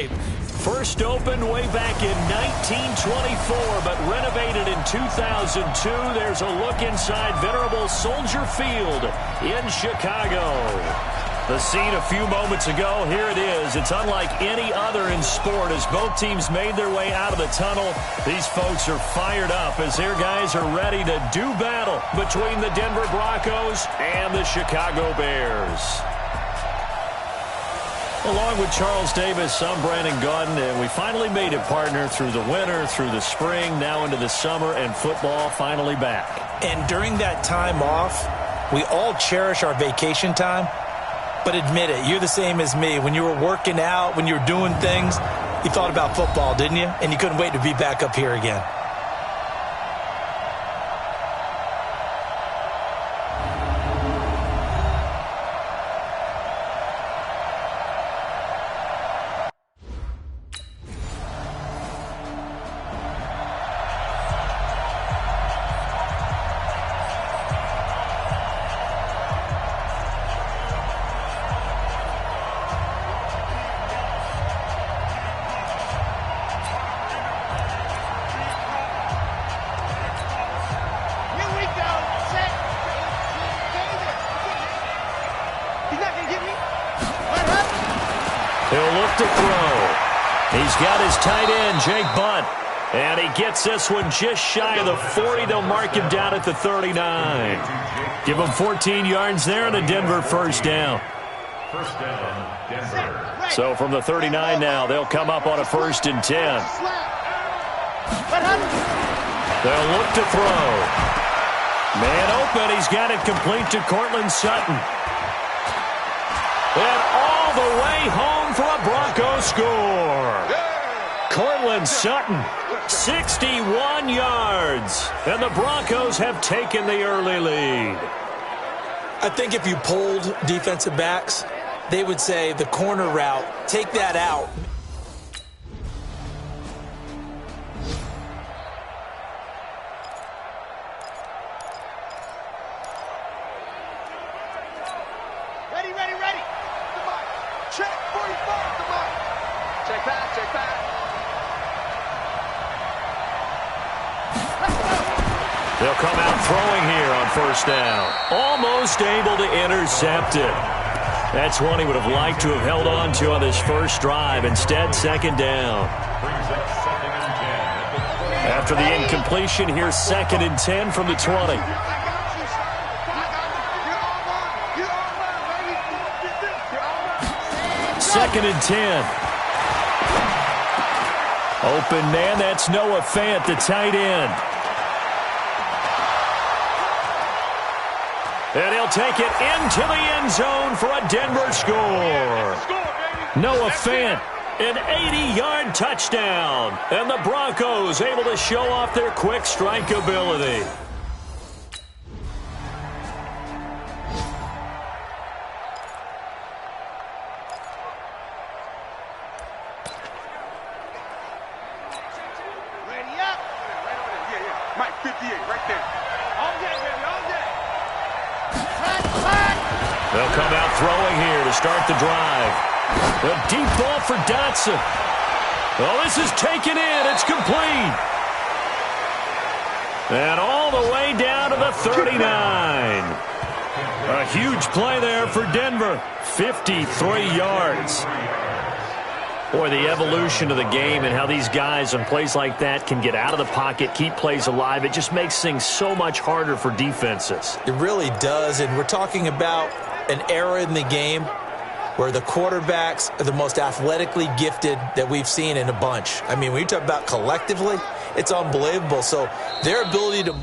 First opened way back in 1924, but renovated in 2002. There's a look inside venerable Soldier Field in Chicago. The scene a few moments ago, here it is. It's unlike any other in sport as both teams made their way out of the tunnel. These folks are fired up as their guys are ready to do battle between the Denver Broncos and the Chicago Bears. Along with Charles Davis, I'm Brandon Gaudin, and we finally made it, partner, through the winter, through the spring, now into the summer, and football finally back. And during that time off, we all cherish our vacation time. But admit it, you're the same as me. When you were working out, when you were doing things, you thought about football, didn't you? And you couldn't wait to be back up here again. He'll look to throw. He's got his tight end, Jake Butt. And he gets this one just shy of the 40. They'll mark him down at the 39. Give him 14 yards there and a Denver first down. First down, Denver. So from the 39 now, they'll come up on a 1st and 10. They'll look to throw. Man open. He's got it complete to Courtland Sutton. And all the way home for a Broncos score. Courtland Sutton, 61 yards. And the Broncos have taken the early lead. I think if you polled defensive backs, they would say the corner route, take that out. Ready. Come on. Check 45. Come on. Check back. They'll come out throwing here on 1st down. Almost able to intercept it. That's one he would have liked to have held on to on this first drive. Instead, 2nd down. After the incompletion, here's 2nd and 10 from the 20. 2nd and 10. Open man, that's Noah Fant, the tight end. And he'll take it into the end zone for a Denver score. Noah Fant, an 80-yard touchdown. And the Broncos able to show off their quick strike ability. Mike, 58, right there. All day, baby, all day. They'll come out throwing here to start the drive. A deep ball for Dotson. Oh, this is taken in. It's complete. And all the way down to the 39. A huge play there for Denver. 53 yards. Boy, the evolution of the game and how these guys on plays like that can get out of the pocket, keep plays alive, it just makes things so much harder for defenses. It really does, and we're talking about an era in the game where the quarterbacks are the most athletically gifted that we've seen in a bunch. I mean, when you talk about collectively, it's unbelievable. So their ability to...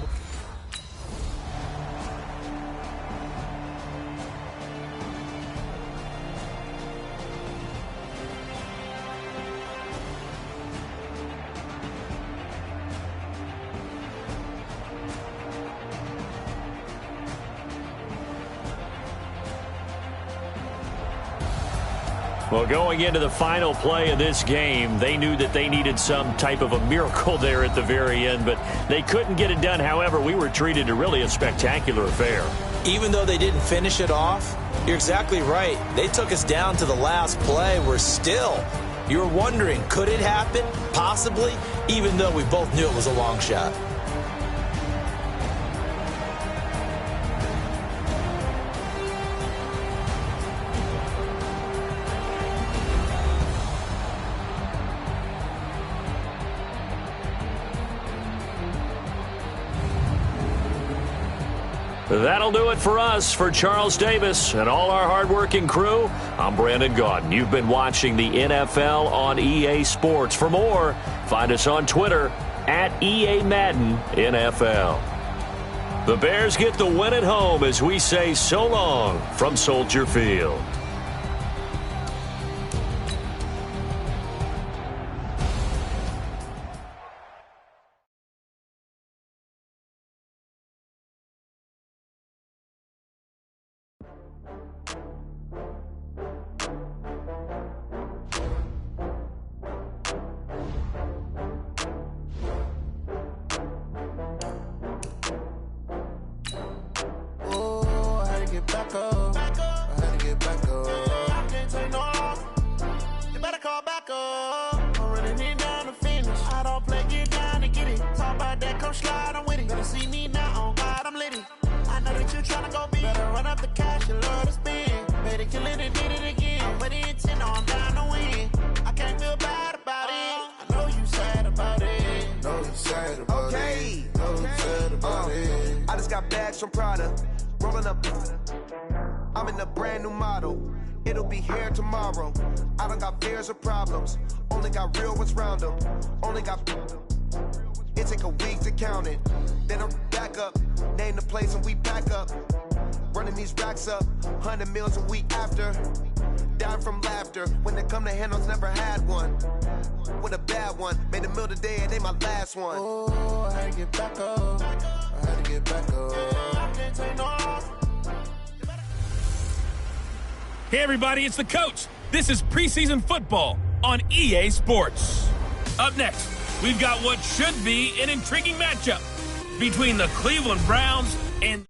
Well, going into the final play of this game, they knew that they needed some type of a miracle there at the very end, but they couldn't get it done. However, we were treated to really a spectacular affair. Even though they didn't finish it off, you're exactly right. They took us down to the last play. We're still You were wondering, could it happen? Possibly, even though we both knew it was a long shot. That'll do it for us. For Charles Davis and all our hardworking crew, I'm Brandon Gaudin. You've been watching the NFL on EA Sports. For more, find us on Twitter at EA Madden NFL. The Bears get the win at home as we say so long from Soldier Field. From Prada, rolling up. I'm in a brand new model. It'll be here tomorrow. I don't got fears or problems. Only got real ones round them. Only got. It take a week to count it. Then I'm back up. Name the place and we pack up. Running these racks up. 100 meals a week after. Dying from laughter. When it come to handles, never had one. With a bad one. Made a meal today, it ain't my last one. Oh, I had to get back up. I had to get back up. Hey everybody, it's the coach. This is preseason football on EA Sports. Up next, we've got what should be an intriguing matchup between the Cleveland Browns and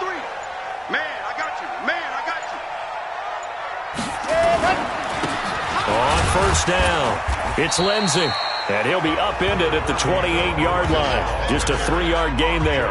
3. Man, I got you. Man, I got you. On first down, it's Lindsey. And he'll be upended at the 28-yard line. Just a 3-yard gain there.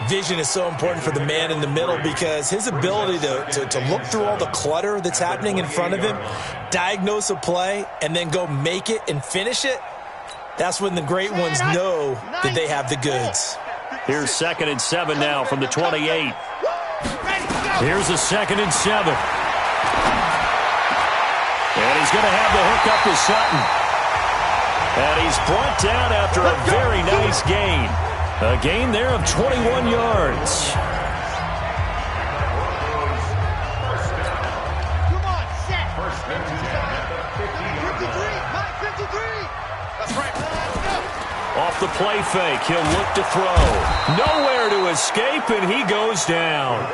Vision is so important for the man in the middle because his ability to look through all the clutter that's happening in front of him, diagnose a play, and then go make it and finish it, that's when the great ones know that they have the goods. Here's 2nd and 7 now from the 28. Here's a 2nd and 7. And he's going to have the hook up to Sutton. And he's brought down after a very nice gain. A gain there of 21 yards. Come on, set. 53. That's right. Off the play fake, he'll look to throw. Nowhere to escape, and he goes down.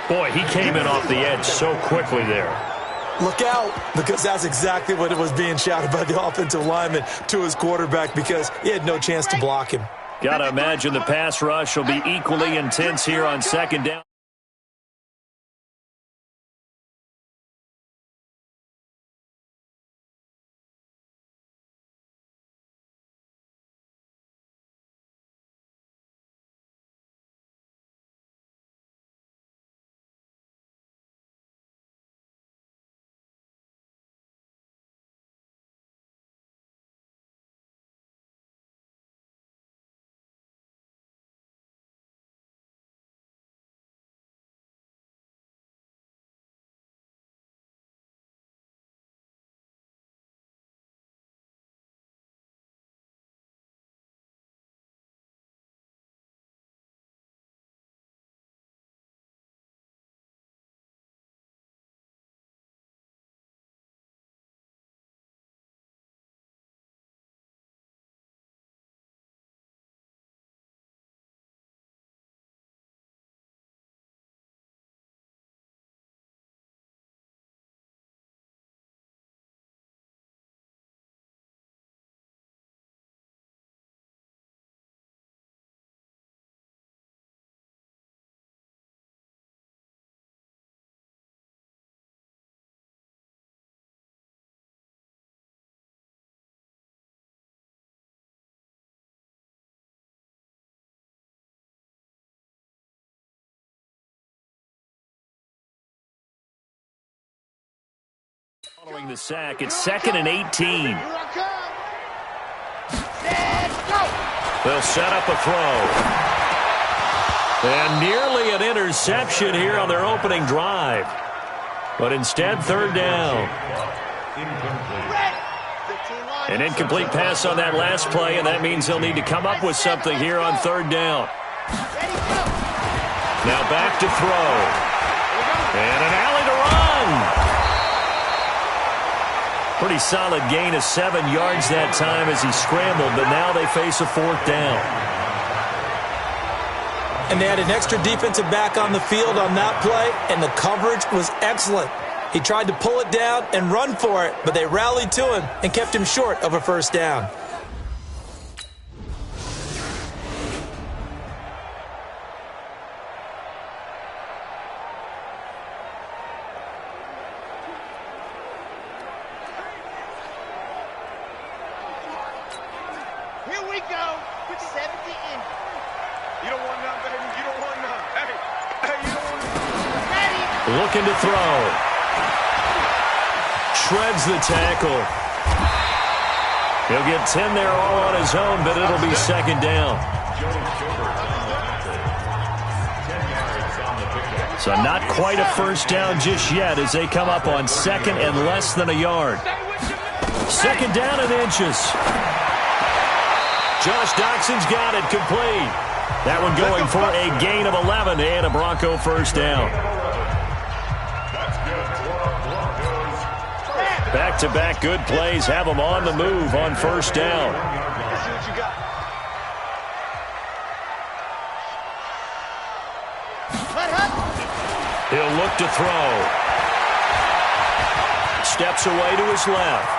Boy, he came in off the edge so quickly there. Look out, because that's exactly what it was being shouted by the offensive lineman to his quarterback because he had no chance to block him. Got to imagine the pass rush will be equally intense here on 2nd down. Following the sack, it's 2nd and 18. They'll set up a throw. And nearly an interception here on their opening drive. But instead, 3rd down. An incomplete pass on that last play, and that means they'll need to come up with something here on 3rd down. Now back to throw. And an alley to run. Pretty solid gain of 7 yards that time as he scrambled, but now they face a 4th down. And they had an extra defensive back on the field on that play, and the coverage was excellent. He tried to pull it down and run for it, but they rallied to him and kept him short of a 1st down. Looking to throw. Shreds the tackle. He'll get 10 there all on his own, but it'll be 2nd down. So not quite a first down just yet as they come up on second and less than a yard. Second down and inches. Josh Doxson's got it complete. That one going for a gain of 11 and a Bronco first down. Back-to-back good plays have them on the move on first down. Let's see what you got. He'll look to throw. Steps away to his left.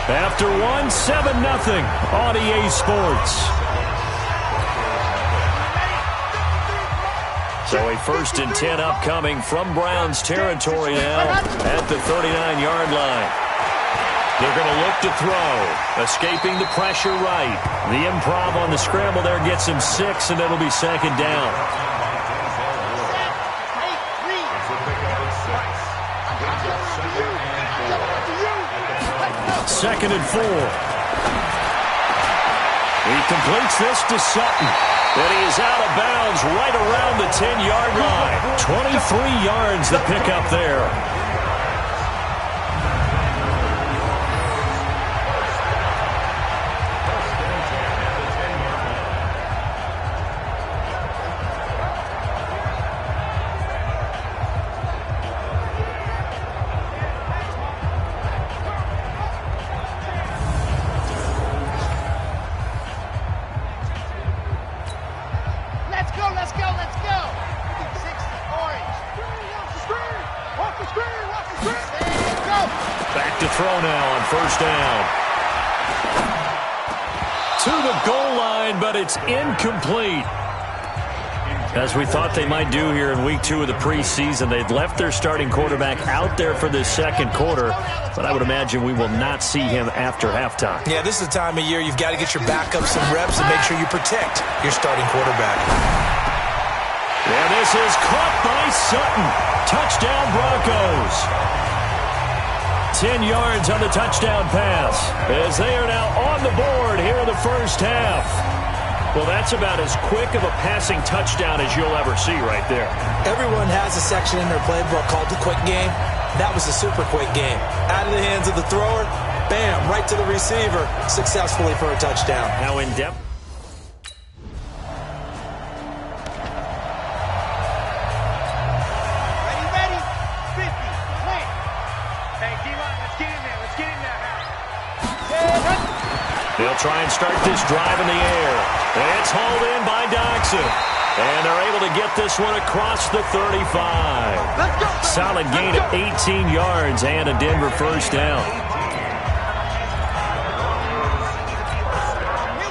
After 7-0 on EA Sports. So a 1st and 10 upcoming from Browns territory now at the 39-yard line. They're going to look to throw. Escaping the pressure right. The improv on the scramble there gets him 6, and it'll be second down. Second and 4. He completes this to Sutton. And he is out of bounds right around the 10-yard line. 23 yards the pickup there. Back to throw now on first down. To the goal line, but it's incomplete. As we thought they might do here in week 2 of the preseason, they'd left their starting quarterback out there for this second quarter, but I would imagine we will not see him after halftime. Yeah, this is the time of year you've got to get your backup some reps and make sure you protect your starting quarterback. And this is caught by Sutton. Touchdown Broncos. 10 yards on the touchdown pass as they are now on the board here in the first half. Well, that's about as quick of a passing touchdown as you'll ever see right there. Everyone has a section in their playbook called the quick game. That was a super quick game. Out of the hands of the thrower, bam, right to the receiver, successfully for a touchdown. How in-depth? They'll try and start this drive in the air. It's hauled in by Doxson. And they're able to get this one across the 35. Solid gain of 18 yards and a Denver first down.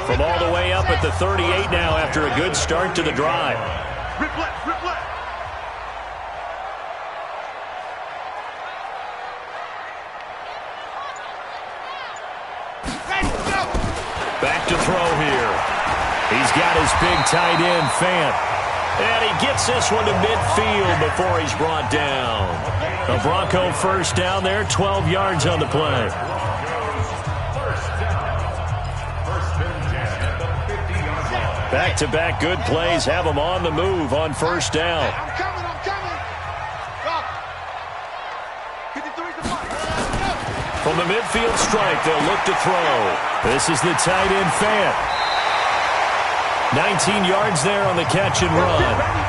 From all the way up at the 38 now after a good start to the drive. Rip left, rip left. Back to throw here. He's got his big tight end, Fant. And he gets this one to midfield before he's brought down. A Bronco first down there, 12 yards on the play. Back-to-back good plays have them on the move on first down. I'm coming. From the midfield strike, they'll look to throw. This is the tight end, Fant. 19 yards there on the catch and run.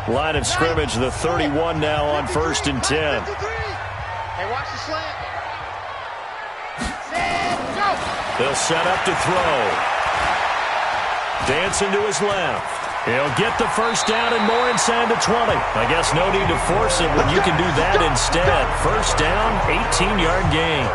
Line of scrimmage, the 31 now on 1st and 10. Hey, watch the slant. They'll set up to throw. Dancing to his left. He'll get the first down and more inside the 20. I guess no need to force it when you can do that instead. First down, 18-yard gain.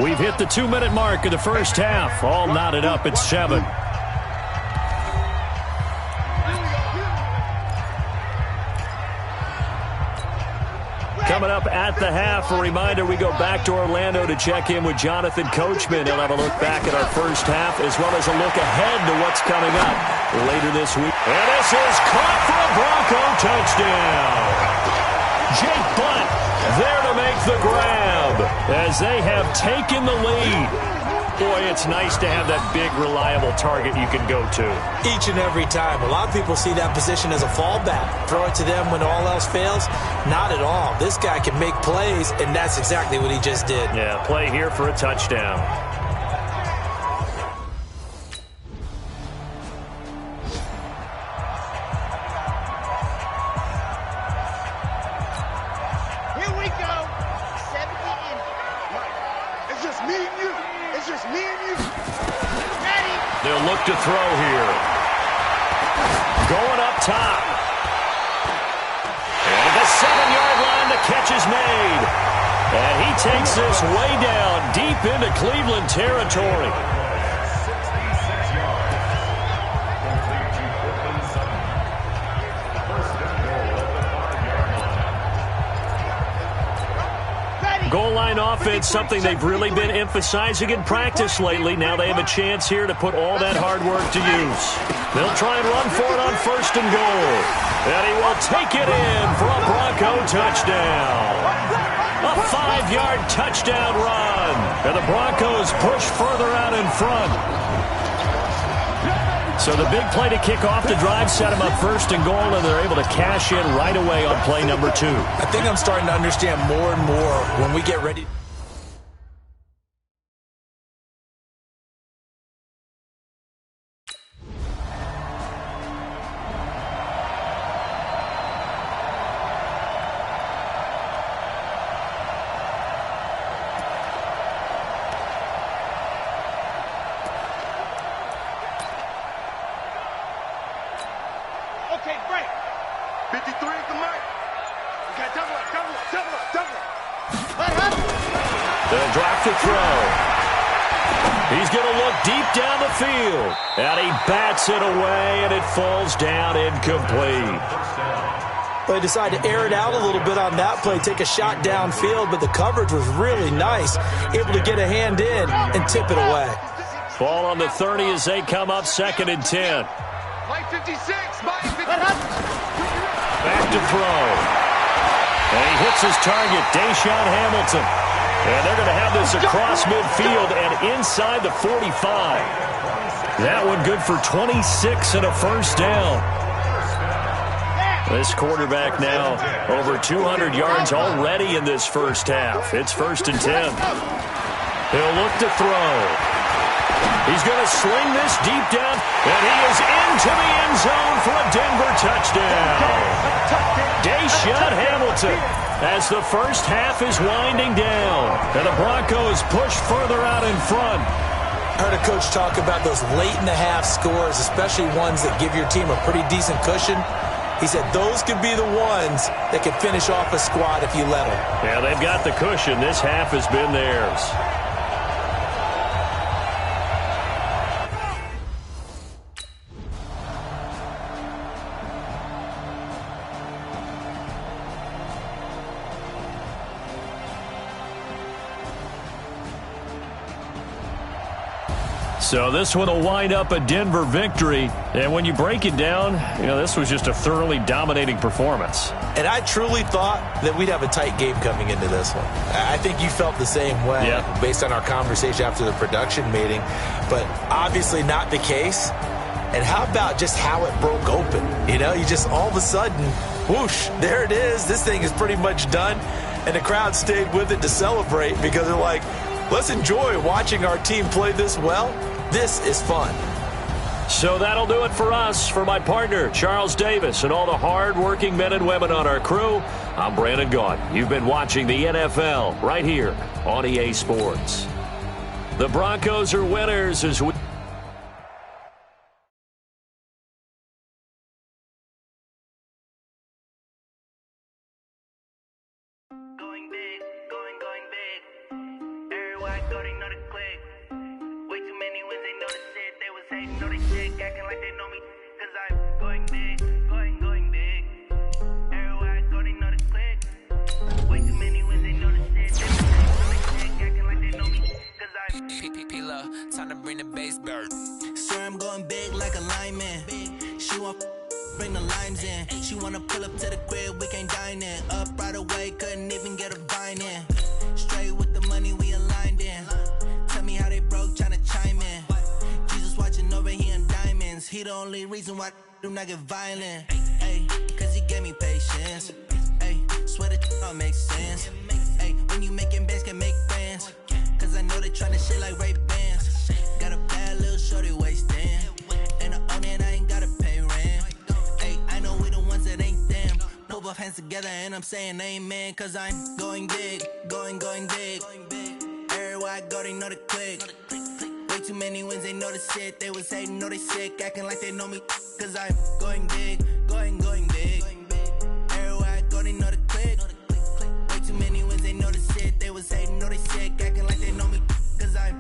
We've hit the 2-minute mark of the first half. All knotted up at 7. Coming up at the half, a reminder, we go back to Orlando to check in with Jonathan Coachman. He'll have a look back at our first half as well as a look ahead to what's coming up later this week. And this is caught for a Bronco touchdown. Jake Butt there to make the grab as they have taken the lead. Boy, it's nice to have that big, reliable target you can go to. Each and every time. A lot of people see that position as a fallback. Throw it to them when all else fails. Not at all. This guy can make plays, and that's exactly what he just did. Yeah, play here for a touchdown. Here we go. 70 innings. It's just me and you. It's just me and you. Ready? They'll look to throw here. Going up top. And at the 7-yard line, the catch is made. And he takes this way down deep into Cleveland territory. 66 yards. Complete to Portland Sutton. First and goal at the 5-yard line. Goal line offense, something they've really been emphasizing in practice lately. Now they have a chance here to put all that hard work to use. They'll try and run for it on first and goal. And he will take it in for a Bronco touchdown. A 5-yard touchdown run. And the Broncos push further out in front. So the big play to kick off the drive set them up first and goal, and they're able to cash in right away on play number 2. I think I'm starting to understand more and more when we get ready. Okay, break. 53 at the mark. Okay, double up. They'll drop the throw. He's going to look deep down the field. And he bats it away, and it falls down incomplete. They decided to air it out a little bit on that play, take a shot downfield, but the coverage was really nice. Able to get a hand in and tip it away. Ball on the 30 as they come up 2nd and 10. Mike 56. Mike 56. Back to throw. And he hits his target, Deshaun Hamilton. And they're going to have this across midfield and inside the 45. That one good for 26 and a first down. This quarterback now over 200 yards already in this first half. It's 1st and 10. He'll look to throw. He's going to sling this deep down, and he is into the end zone for a Denver touchdown. Deshaun Hamilton as the first half is winding down, and the Broncos push further out in front. I heard a coach talk about those late-in-the-half scores, especially ones that give your team a pretty decent cushion. He said those could be the ones that can finish off a squad if you let them. Yeah, they've got the cushion. This half has been theirs. So this one will wind up a Denver victory. And when you break it down, this was just a thoroughly dominating performance. And I truly thought that we'd have a tight game coming into this one. I think you felt the same way based on our conversation after the production meeting. But obviously not the case. And how about just how it broke open? You just all of a sudden, whoosh, there it is. This thing is pretty much done. And the crowd stayed with it to celebrate because they're like, let's enjoy watching our team play this well. This is fun. So that'll do it for us. For my partner, Charles Davis, and all the hard-working men and women on our crew, I'm Brandon Gaudin. You've been watching the NFL right here on EA Sports. The Broncos are winners as we... Going big, going big. Everywhere, going acting like they know me, cause I'm going big, going big. Everywhere I go, they know the click. Way too many wins, they know the shit. They acting like they know me, cause I'm P-P-P-Love, time to bring the bass back. Swear I'm going big like a lineman. She want bring the limes in. She wanna pull up to the crib, we can't dine in. Up right away, couldn't even get a vine in. Straight with the money we aligned in. Tell me how they broke, tryna chime in. Jesus watching over here in diamonds. He the only reason why I do not get violent. Ay, cause he gave me patience. Ay, swear that all makes sense. Ay, when you making bands can make friends. Cause I know they tryna shit like Ray Bans. Got a bad little shorty wasting. And I own it, I ain't gotta pay rent. Ay, I know we the ones that ain't them. Put both hands together and I'm saying amen. Cause I'm going big, going big. Everywhere I go, they know the click. Way too many wins, they know the shit. They was hating, know they sick, acting like they know me. Cause I'm going big, going big. Everywhere I go, they know the click. Way too many wins, they know the shit. They was hating, know they sick, acting like they know me. Cause I'm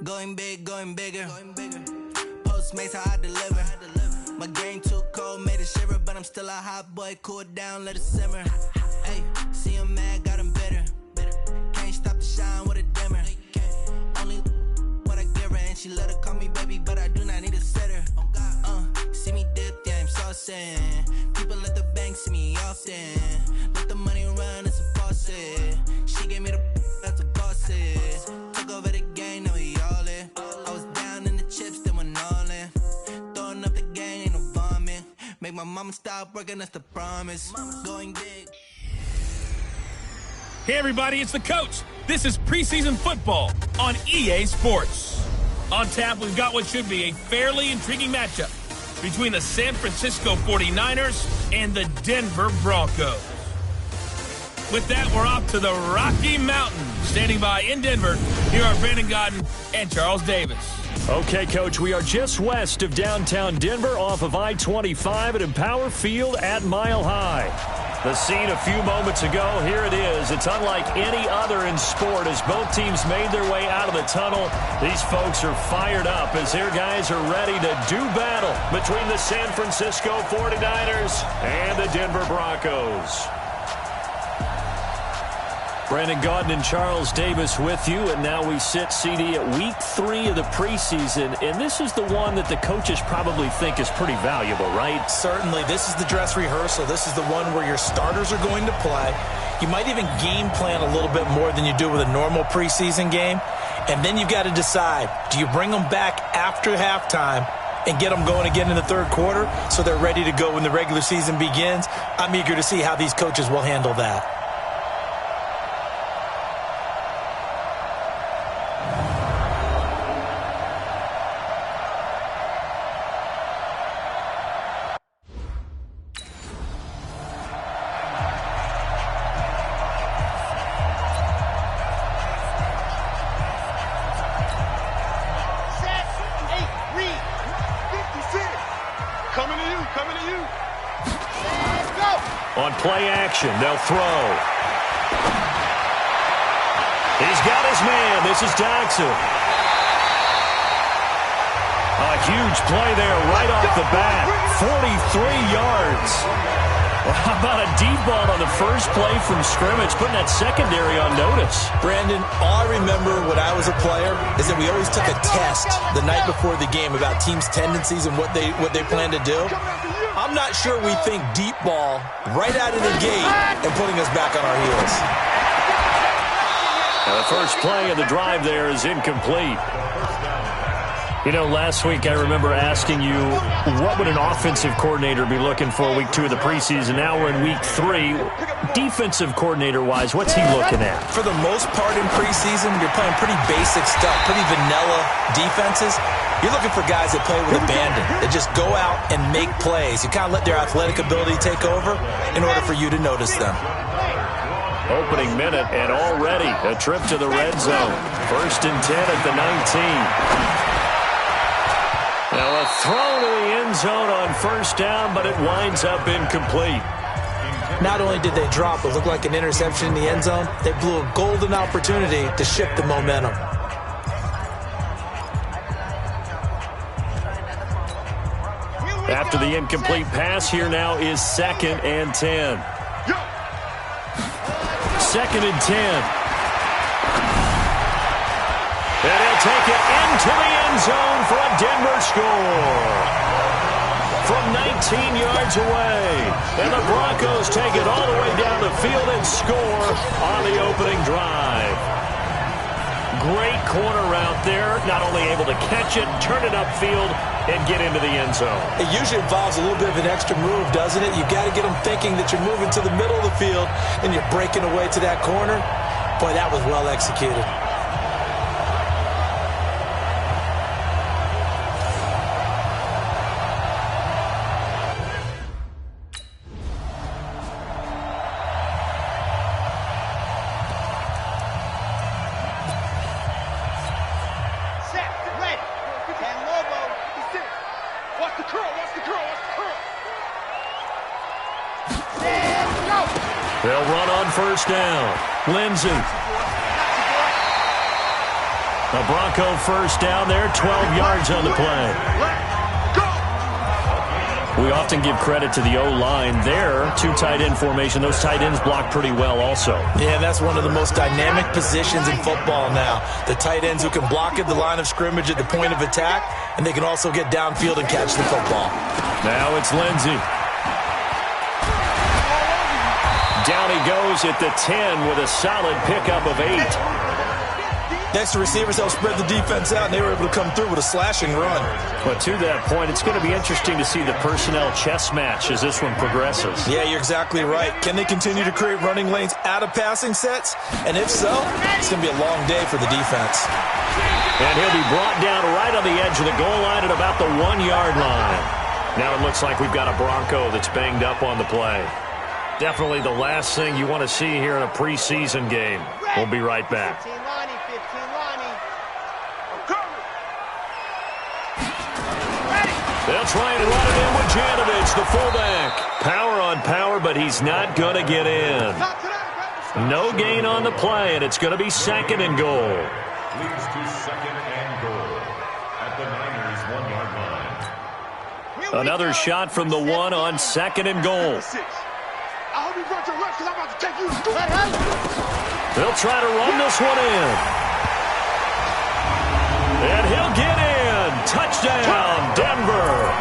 going big, going bigger. Postmates, how I deliver. My game too cold, made it shiver. But I'm still a hot boy, cool down, let it simmer. Hey, see him mad, got him bitter. Can't stop the shine with a dimmer. Only what I give her, and she let her call me baby, but I do not need a sitter. See me dip, yeah, I'm saucing. People at the bank see me often. Let the money run, it's a faucet. She gave me the that's a boss is. Took over the game, now we all in. I was down in the chips, then went all in. Throwing up the game, ain't no vomit. Make my mama stop working, that's the promise. Going big. Hey everybody, it's the coach. This is preseason football on EA Sports. On tap, we've got what should be a fairly intriguing matchup between the San Francisco 49ers and the Denver Broncos. With that, we're off to the Rocky Mountains. Standing by in Denver, here are Brandon Gaudin and Charles Davis. Okay, Coach, we are just west of downtown Denver off of I-25 at Empower Field at Mile High. The scene a few moments ago, here it is. It's unlike any other in sport as both teams made their way out of the tunnel. These folks are fired up as their guys are ready to do battle between the San Francisco 49ers and the Denver Broncos. Brandon Gaudin and Charles Davis with you, and now we sit, CD, at week 3 of the preseason, and this is the one that the coaches probably think is pretty valuable, right? Certainly. This is the dress rehearsal. This is the one where your starters are going to play. You might even game plan a little bit more than you do with a normal preseason game, and then you've got to decide, do you bring them back after halftime and get them going again in the third quarter so they're ready to go when the regular season begins? I'm eager to see how these coaches will handle that. On play action, they'll throw. He's got his man. This is Dodson. A huge play there right off the bat. 43 yards. Well, how about a deep ball on the first play from scrimmage, putting that secondary on notice? Brandon, all I remember when I was a player is that we always took a test the night before the game about teams' tendencies and what they plan to do. I'm not sure we think deep ball right out of the gate and putting us back on our heels. Now the first play of the drive there is incomplete. You know, last week I remember asking you, what would an offensive coordinator be looking for week 2 of the preseason? Now we're in week 3. Defensive coordinator-wise, what's he looking at? For the most part in preseason, you're playing pretty basic stuff, pretty vanilla defenses. You're looking for guys that play with abandon, that just go out and make plays. You kind of let their athletic ability take over in order for you to notice them. Opening minute, and already a trip to the red zone. 1st and 10 at the 19. Now a throw to the end zone on 1st down, but it winds up incomplete. Not only did they drop what looked like an interception in the end zone, they blew a golden opportunity to shift the momentum. After the incomplete pass, here now is 2nd and 10. 2nd and 10. And he'll take it into the end zone for a Denver score. From 19 yards away. And the Broncos take it all the way down the field and score on the opening drive. Great corner route there. Not only able to catch it, turn it upfield, and get into the end zone. It usually involves a little bit of an extra move, doesn't it? You've got to get them thinking that you're moving to the middle of the field and you're breaking away to that corner. Boy, that was well executed. They'll run on first down. Lindsey. A Bronco first down there, 12 yards on the play. We often give credit to the O-line there. 2 tight end formation. Those tight ends block pretty well also. Yeah, that's one of the most dynamic positions in football now. The tight ends who can block at the line of scrimmage at the point of attack, and they can also get downfield and catch the football. Now it's Lindsey. Down he goes at the 10 with a solid pickup of 8. Next to receivers, they'll spread the defense out, and they were able to come through with a slashing run. But to that point, it's going to be interesting to see the personnel chess match as this one progresses. Yeah, you're exactly right. Can they continue to create running lanes out of passing sets? And if so, it's going to be a long day for the defense. And he'll be brought down right on the edge of the goal line at about the 1-yard line. Now it looks like we've got a Bronco that's banged up on the play. Definitely the last thing you want to see here in a preseason game. We'll be right back. 15 Lonnie, 15 Lonnie. They'll try and run it in with Janovich, the fullback. Power on power, but he's not going to get in. No gain on the play, and it's going to be 2nd and goal. Leads to 2nd and goal at the Niners' 1-yard line. Another shot from the 1 on 2nd and goal. I hope you brought your reps because I'm about to take you to school. They'll try to run this one in. And he'll get in. Touchdown, Denver.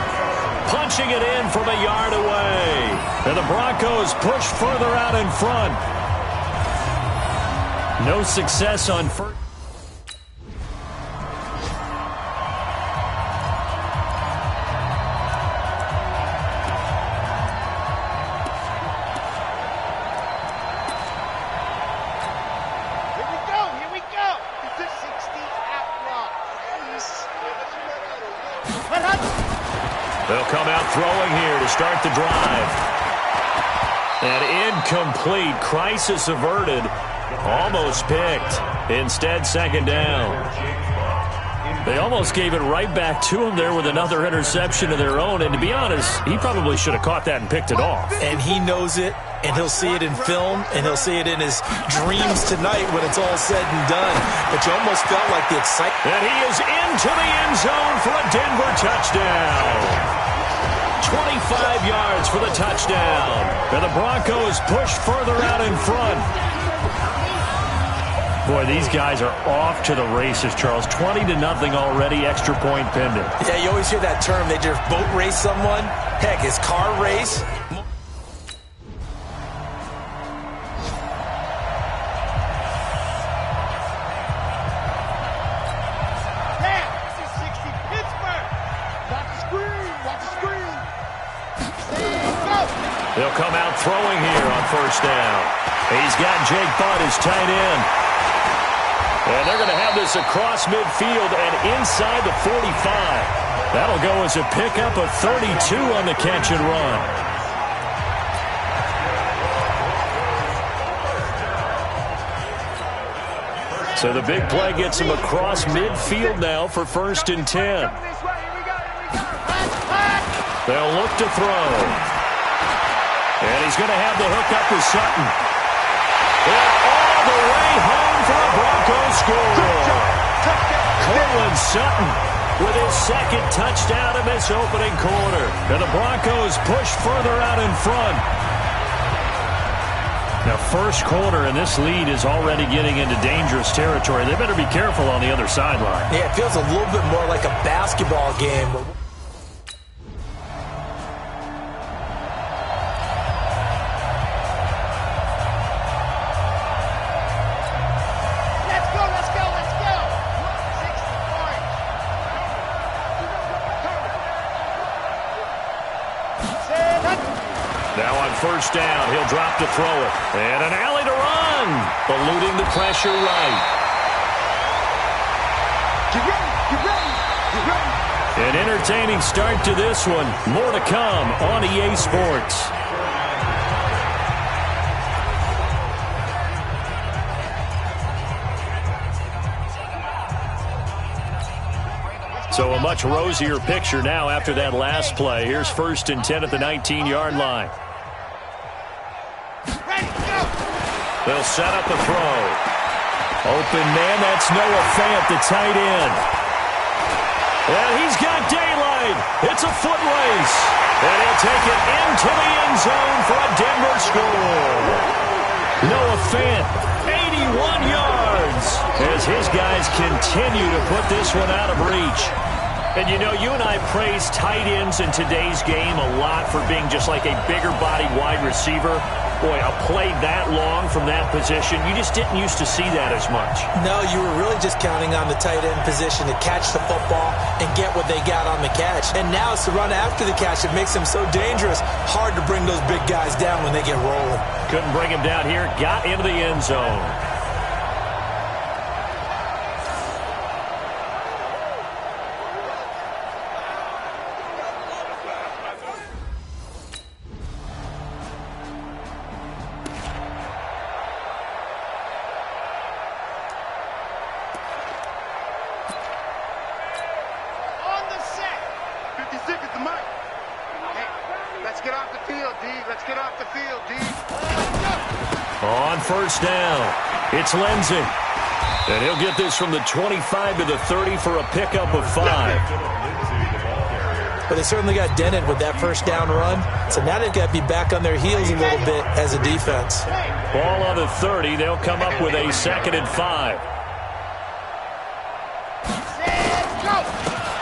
Punching it in from a yard away. And the Broncos push further out in front. No success on first. They'll come out throwing here to start the drive. And incomplete. Crisis averted. Almost picked. Instead, 2nd down. They almost gave it right back to him there with another interception of their own. And to be honest, he probably should have caught that and picked it off. And he knows it, and he'll see it in film, and he'll see it in his dreams tonight when it's all said and done. But you almost felt like the excitement. And he is into the end zone for a Denver touchdown. 25 yards for the touchdown. And the Broncos push further out in front. Boy, these guys are off to the races, Charles. 20-0 already, extra point pending. Yeah, you always hear that term. They just boat race someone. Heck, it's car race. They'll come out throwing here on first down. He's got Jake Butt, his tight end. And they're going to have this across midfield and inside the 45. That'll go as a pickup of 32 on the catch and run. So the big play gets him across midfield now for 1st and 10. They'll look to throw. And he's going to have the hook up to Sutton. And all the way home for a Broncos score. Cortland Sutton with his second touchdown in this opening quarter. And the Broncos push further out in front. Now, first quarter, and this lead is already getting into dangerous territory. They better be careful on the other sideline. Yeah, it feels a little bit more like a basketball game. Let's go, let's go, let's go. 60 points. Now on first down, he'll drop to throw it. And an alley to run. Eluding the pressure right. Get ready, get ready, get ready. An entertaining start to this one. More to come on EA Sports. So a much rosier picture now after that last play. Here's 1st and 10 at the 19-yard line. Ready, go. They'll set up a throw. Open man, that's Noah Fant, the tight end. And he's got daylight. It's a foot race. And he'll take it into the end zone for a Denver score. Noah Fant, 81 yards, as his guys continue to put this one out of reach. And you know, you and I praise tight ends in today's game a lot for being just like a bigger body wide receiver. Boy, a play that long from that position, you just didn't used to see that as much. No, you were really just counting on the tight end position to catch the football and get what they got on the catch. And now it's the run after the catch that makes them so dangerous. Hard to bring those big guys down when they get rolling. Couldn't bring him down here. Got into the end zone. On the set. 50 seconds to Mike. Hey, let's get off the field, D. Let's get off the field, D. On first down, it's Lindsey. And he'll get this from the 25 to the 30 for a pickup of 5. But they certainly got dented with that first down run. So now they've got to be back on their heels a little bit as a defense. Ball on the 30. They'll come up with a 2nd and 5. Set, go.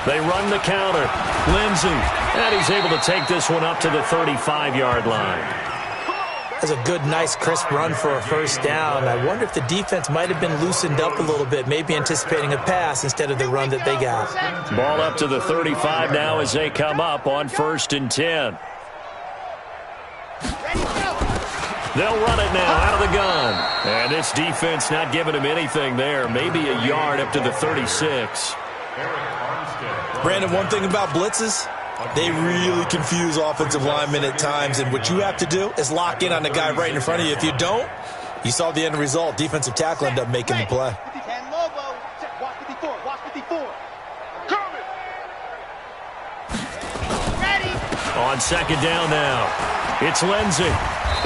They run the counter. Lindsey. And he's able to take this one up to the 35-yard line. That's a good, nice, crisp run for a first down. I wonder if the defense might have been loosened up a little bit, maybe anticipating a pass instead of the run that they got. Ball up to the 35 now as they come up on 1st and 10. Ready, go. They'll run it now out of the gun. And this defense not giving him anything there. Maybe a yard up to the 36. Brandon, one thing about blitzes, they really confuse offensive linemen at times, and what you have to do is lock in on the guy right in front of you. If you don't, you saw the end result. Defensive tackle ended up making the play. 10 Lobo. Watch 54. Watch 54. Coming. Ready. On 2nd down now, it's Lindsey.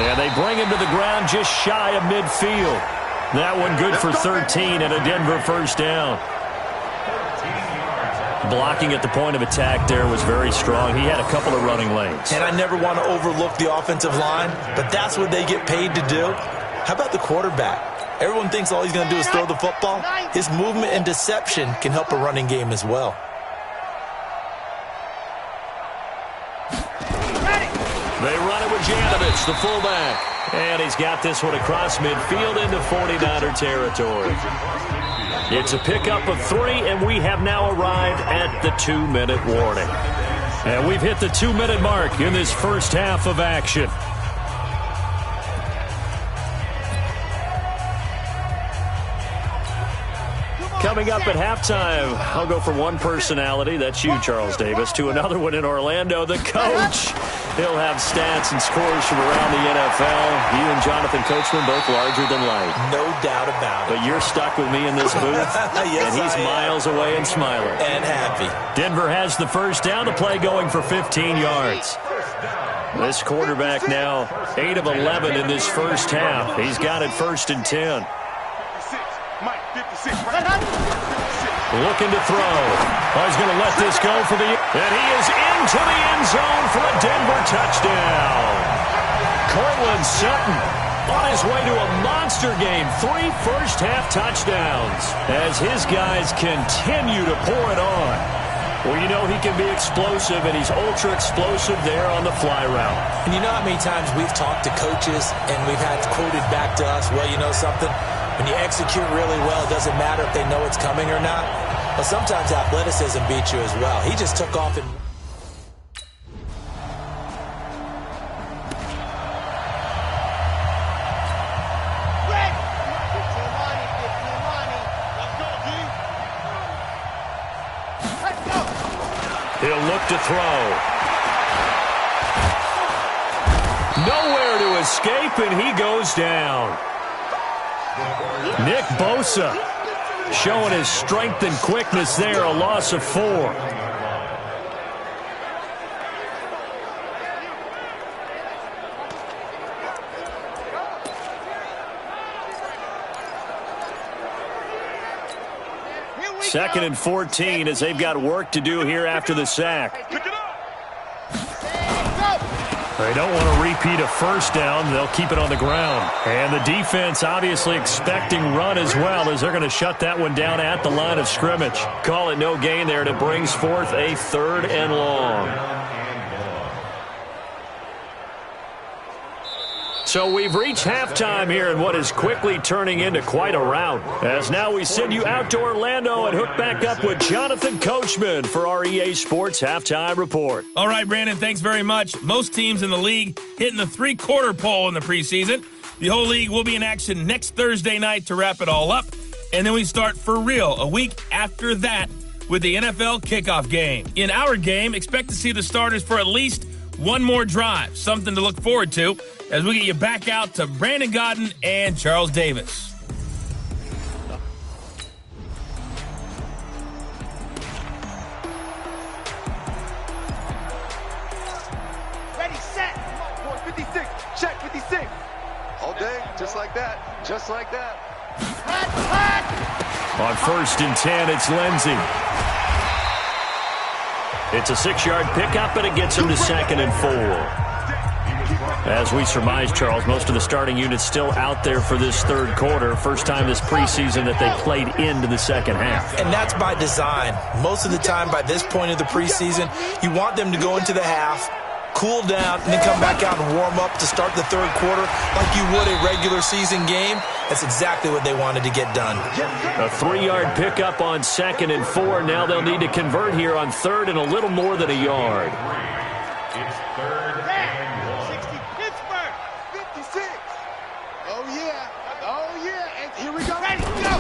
And they bring him to the ground just shy of midfield. That one good for 13 and a Denver first down. Blocking at the point of attack there was very strong. He had a couple of running lanes. And I never want to overlook the offensive line, but that's what they get paid to do. How about the quarterback? Everyone thinks all he's going to do is throw the football. His movement and deception can help a running game as well. They run it with Janovich, the fullback. And he's got this one across midfield into 49er territory. It's a pickup of 3, and we have now arrived at the 2-minute warning. And we've hit the 2-minute mark in this first half of action. Coming up at halftime, I'll go from one personality, that's you, Charles Davis, to another one in Orlando, the coach. He'll have stats and scores from around the NFL. You and Jonathan Coachman both larger than life. No doubt about it. But you're stuck with me in this booth, Yes, and he's miles away and smiling. And happy. Denver has the first down to play going for 15 yards. This quarterback now 8 of 11 in this first half. He's got it 1st and 10. 56. Mike, 56. Right. 56. Looking to throw. Oh, he's going to let this go for the... And he is into the end zone for a Denver touchdown. Cortland Sutton on his way to a monster game. 3 first-half touchdowns as his guys continue to pour it on. Well, you know he can be explosive, and he's ultra-explosive there on the fly route. And you know how many times we've talked to coaches and we've had quoted back to us, well, you know something? When you execute really well, it doesn't matter if they know it's coming or not. But sometimes athleticism beats you as well. He just took off and... He'll look to throw. Nowhere to escape, and he goes down. Nick Bosa showing his strength and quickness there, a loss of 4. Second and 14 as they've got work to do here after the sack. They don't want to repeat a first down. They'll keep it on the ground. And the defense obviously expecting run as well as they're going to shut that one down at the line of scrimmage. Call it no gain there, and it brings forth a 3rd and long. So we've reached halftime here in what is quickly turning into quite a rout. As now we send you out to Orlando and hook back up with Jonathan Coachman for our EA Sports Halftime Report. All right, Brandon, thanks very much. Most teams in the league hitting the 3-quarter pole in the preseason. The whole league will be in action next Thursday night to wrap it all up. And then we start for real a week after that with the NFL kickoff game. In our game, expect to see the starters for at least one more drive, something to look forward to as we get you back out to Brandon Gaudin and Charles Davis. Ready, set. 56, check 56. All day, just like that, just like that. On 1st and 10, it's Lindsey. It's a 6-yard pickup, and it gets him to 2nd and 4. As we surmise, Charles, most of the starting units still out there for this 3rd quarter. First time this preseason that they played into the second half. And that's by design. Most of the time by this point of the preseason, you want them to go into the half, cool down, and then come back out and warm up to start the 3rd quarter like you would a regular season game. That's exactly what they wanted to get done. A 3-yard pickup on 2nd and 4. Now they'll need to convert here on 3rd and a little more than a yard. It's 3rd and 60 Pittsburgh. 56. Oh, yeah. Oh, yeah. And here we go. Ready, go.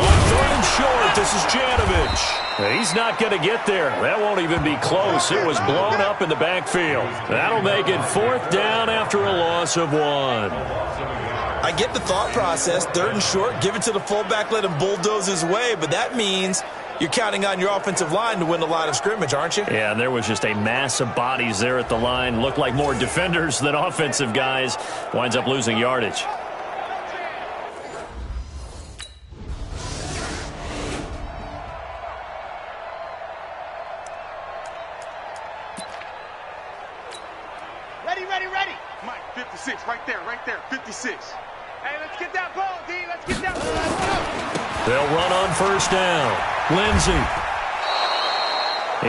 On 3rd and short, this is Janovich. He's not going to get there. That won't even be close. It was blown up in the backfield. That'll make it 4th down after a loss of 1. I get the thought process, 3rd and short, give it to the fullback, let him bulldoze his way, but that means you're counting on your offensive line to win the line of scrimmage, aren't you? Yeah, there was just a mass of bodies there at the line. Looked like more defenders than offensive guys. Winds up losing yardage. Ready. Mike, 56, right there, 56. Hey, let's get that ball, D. Let's get that ball. Let's go. They'll run on 1st down. Lindsey.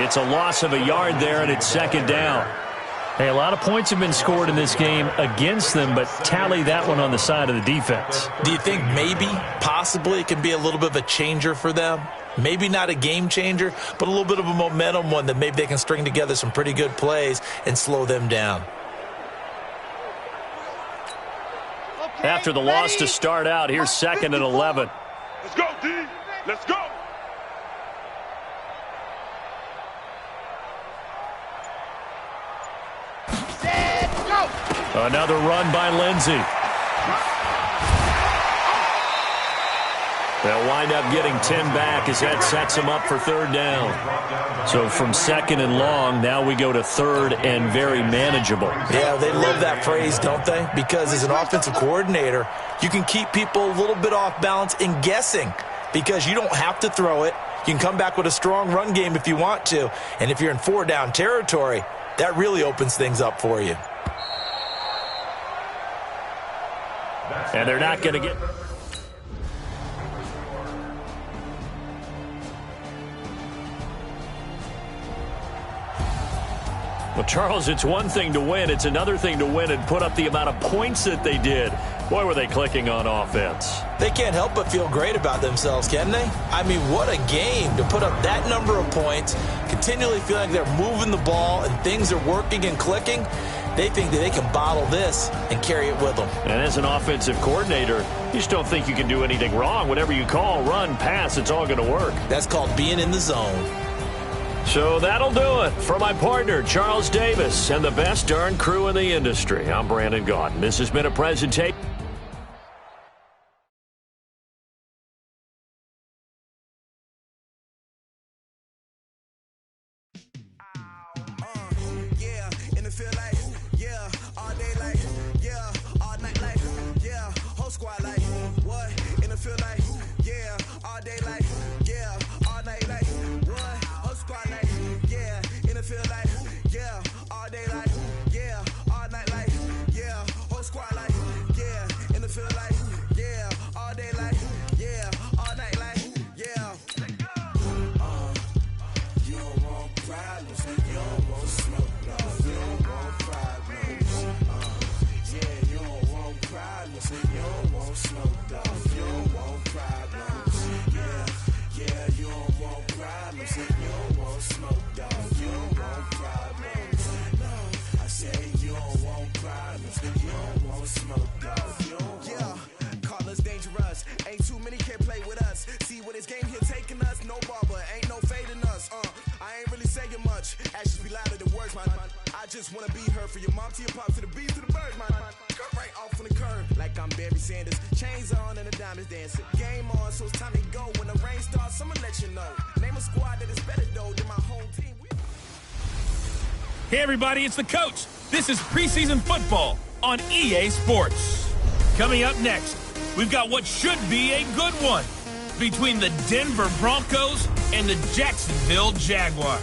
It's a loss of a yard there, and it's 2nd down. Hey, a lot of points have been scored in this game against them, but tally that one on the side of the defense. Do you think maybe, possibly, it can be a little bit of a changer for them? Maybe not a game changer, but a little bit of a momentum one that maybe they can string together some pretty good plays and slow them down. Okay, After the loss to start out, here's 2nd and 11. Let's go, D. Let's go. Set, go. Another run by Lindsey. They'll wind up getting 10 back as that sets them up for 3rd down. So from 2nd and long, now we go to 3rd and very manageable. Yeah, they love that phrase, don't they? Because as an offensive coordinator, you can keep people a little bit off balance in guessing because you don't have to throw it. You can come back with a strong run game if you want to. And if you're in 4-down territory, that really opens things up for you. And they're not going to get... Well, Charles, it's one thing to win. It's another thing to win and put up the amount of points that they did. Boy, were they clicking on offense. They can't help but feel great about themselves, can they? I mean, what a game to put up that number of points, continually feeling like they're moving the ball and things are working and clicking. They think that they can bottle this and carry it with them. And as an offensive coordinator, you just don't think you can do anything wrong. Whatever you call, run, pass, it's all going to work. That's called being in the zone. So that'll do it for my partner, Charles Davis, and the best darn crew in the industry. I'm Brandon Gaudin. This has been a presentation. Hey everybody, it's the coach. This is preseason football on EA Sports. Coming up next, we've got what should be a good one between the Denver Broncos and the Jacksonville Jaguars.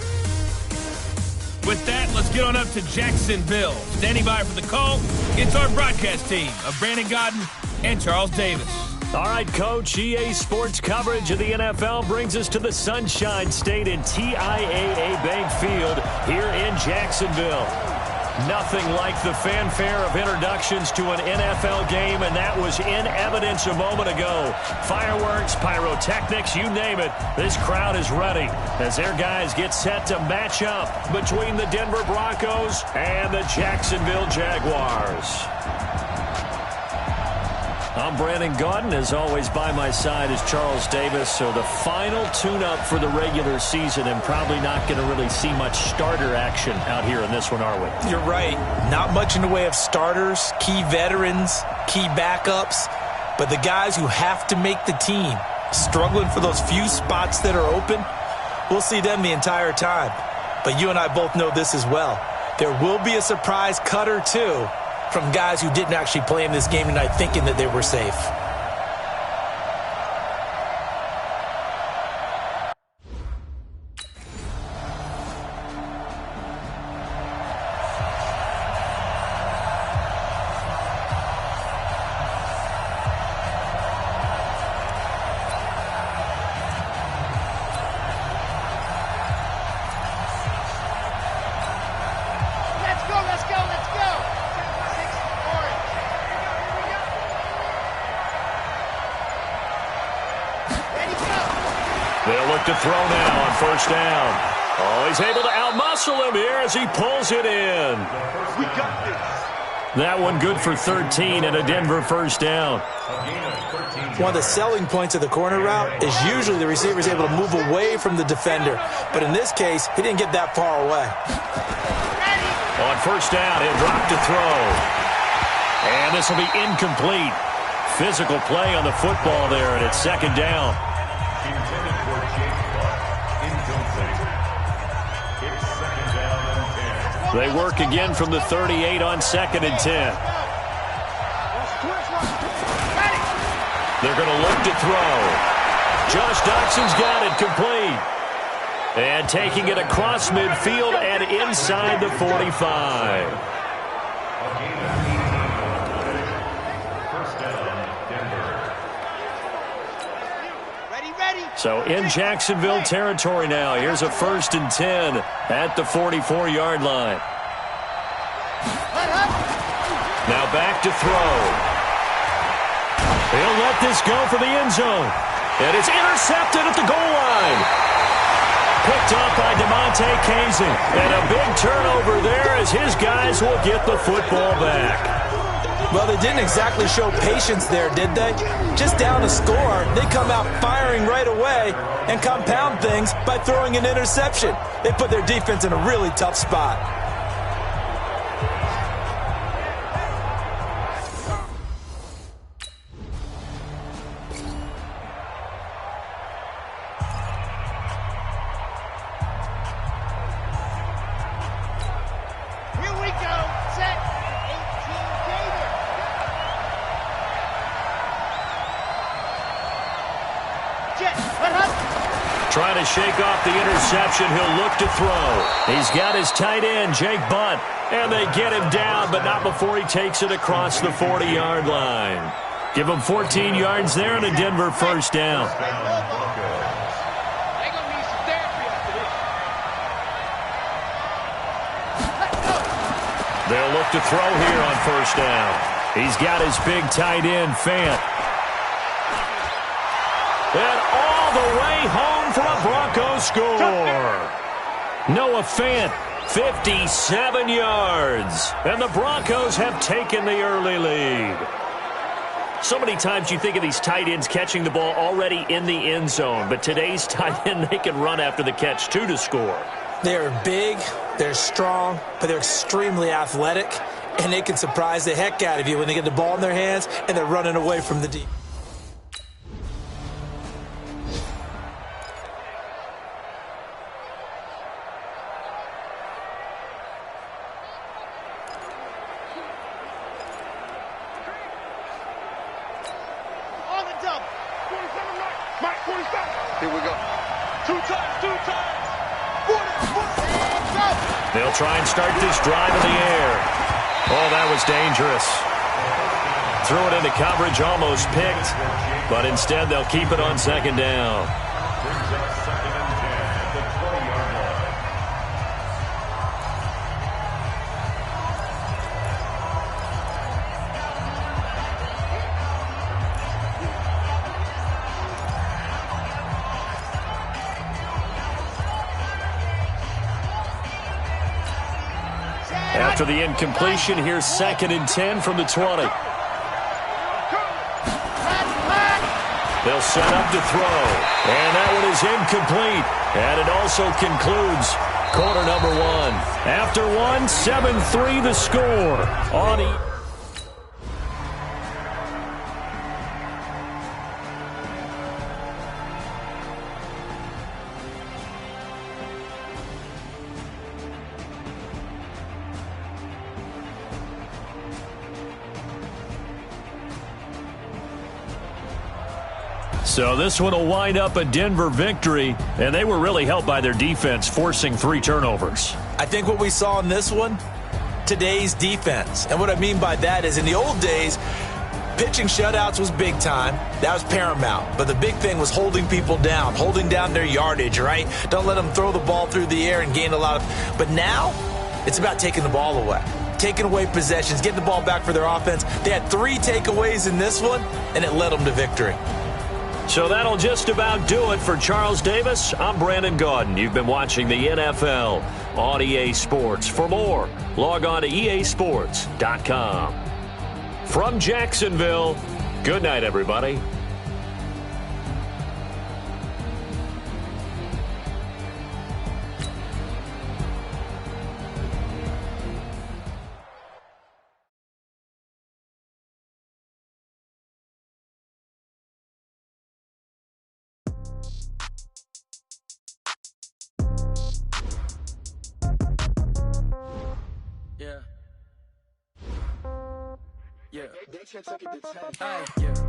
With that, let's get on up to Jacksonville. Standing by for the call, it's our broadcast team of Brandon Gaudin and Charles Davis. All right, Coach, EA Sports coverage of the NFL brings us to the Sunshine State in TIAA Bank Field here in Jacksonville. Nothing like the fanfare of introductions to an NFL game, and that was in evidence a moment ago. Fireworks, pyrotechnics, you name it. This crowd is ready as their guys get set to match up between the Denver Broncos and the Jacksonville Jaguars. I'm Brandon Gaudin. As always, by my side is Charles Davis. So the final tune-up for the regular season, and probably not going to really see much starter action out here in this one, are we? You're right. Not much in the way of starters, key veterans, key backups, but the guys who have to make the team, struggling for those few spots that are open, we'll see them the entire time. But you and I both know this as well. There will be a surprise cut or two from guys who didn't actually play in this game tonight thinking that they were safe. They'll look to throw now on first down. Oh, he's able to outmuscle him here as he pulls it in. We got this. That one good for 13 and a Denver first down. One of the selling points of the corner route is usually the receiver is able to move away from the defender. But in this case, he didn't get that far away. On first down, he'll drop to throw. And this will be incomplete. Physical play on the football there, and it's second down. Intended for Jake Buck. Incomplete. It's second down and 10. They work again from the 38 on second and 10. They're going to look to throw. Josh Doxson's got it complete. And taking it across midfield and inside the 45. First down, Denver. Ready. So in Jacksonville territory now. Here's a 1st and 10 at the 44-yard line. Now back to throw. He'll let this go for the end zone. And it's intercepted at the goal line. Picked up by DeMonte Kazin. And a big turnover there as his guys will get the football back. Well, they didn't exactly show patience there, did they? Just down a score, they come out firing right away and compound things by throwing an interception. They put their defense in a really tough spot. Here we go. Set. 18 Gator. Jet. Trying to shake off the interception. He'll look to throw. He's got his tight end, Jake Butt. And they get him down, but not before he takes it across the 40-yard line. Give him 14 yards there and a Denver first down. They gonna need some therapy after this. They'll look to throw here on first down. He's got his big tight end, Fant. And all the way home for a Broncos score. Noah Fant, 57 yards. And the Broncos have taken the early lead. So many times you think of these tight ends catching the ball already in the end zone. But today's tight end, they can run after the catch, too, to score. They're big, they're strong, but they're extremely athletic, and they can surprise the heck out of you when they get the ball in their hands and they're running away from the deep. On the double. 47 Mike 47. Here we go. Two times. 40. They'll try and start this drive in the air. Oh, that was dangerous. Threw it into coverage, almost picked. But instead, they'll keep it on second down. Brings up 2nd and 10 at the 20-yard line. After the incompletion, here's 2nd and 10 from the 20. They'll set up to throw. And that one is incomplete. And it also concludes quarter number 1. After 7-3 the score on So this one will wind up a Denver victory, and they were really helped by their defense, forcing 3 turnovers. I think what we saw in this one, today's defense. And what I mean by that is in the old days, pitching shutouts was big time. That was paramount. But the big thing was holding people down, holding down their yardage, right? Don't let them throw the ball through the air and gain a lot of... But now, it's about taking the ball away. Taking away possessions, getting the ball back for their offense. They had 3 takeaways in this one, and it led them to victory. So that'll just about do it for Charles Davis. I'm Brandon Gaudin. You've been watching the NFL on EA Sports. For more, log on to easports.com. From Jacksonville, good night, everybody. Yeah.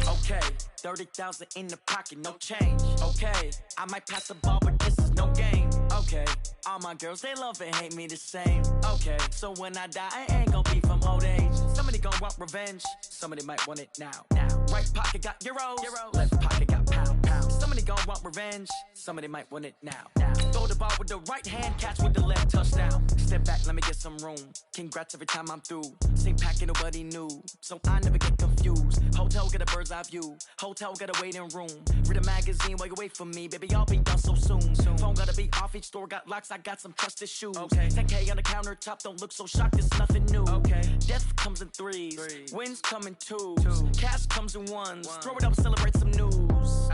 Okay. 30,000 in the pocket, no change. Okay. I might pass the ball, but this is no game. Okay. All my girls, they love and hate me the same. Okay. So when I die, I ain't gonna be from old age. Somebody gonna want revenge. Somebody might want it now. Right pocket got euros. Left pocket got pound. Somebody gonna want revenge. Somebody might want it now. Throw the ball with the right hand, catch with the left, touchdown. Step back, let me get some room. Congrats every time I'm through. Same packet, nobody knew, so I never get confused. Hotel get a bird's eye view. Hotel got a waiting room. Read a magazine while you wait for me, baby. I'll be done so soon. Phone gotta be off. Each store got locks. I got some trusted shoes. 10K on the countertop. Don't look so shocked. It's nothing new. Death comes in threes. Wins come in twos. Cash comes in ones. Throw it up, celebrate some news.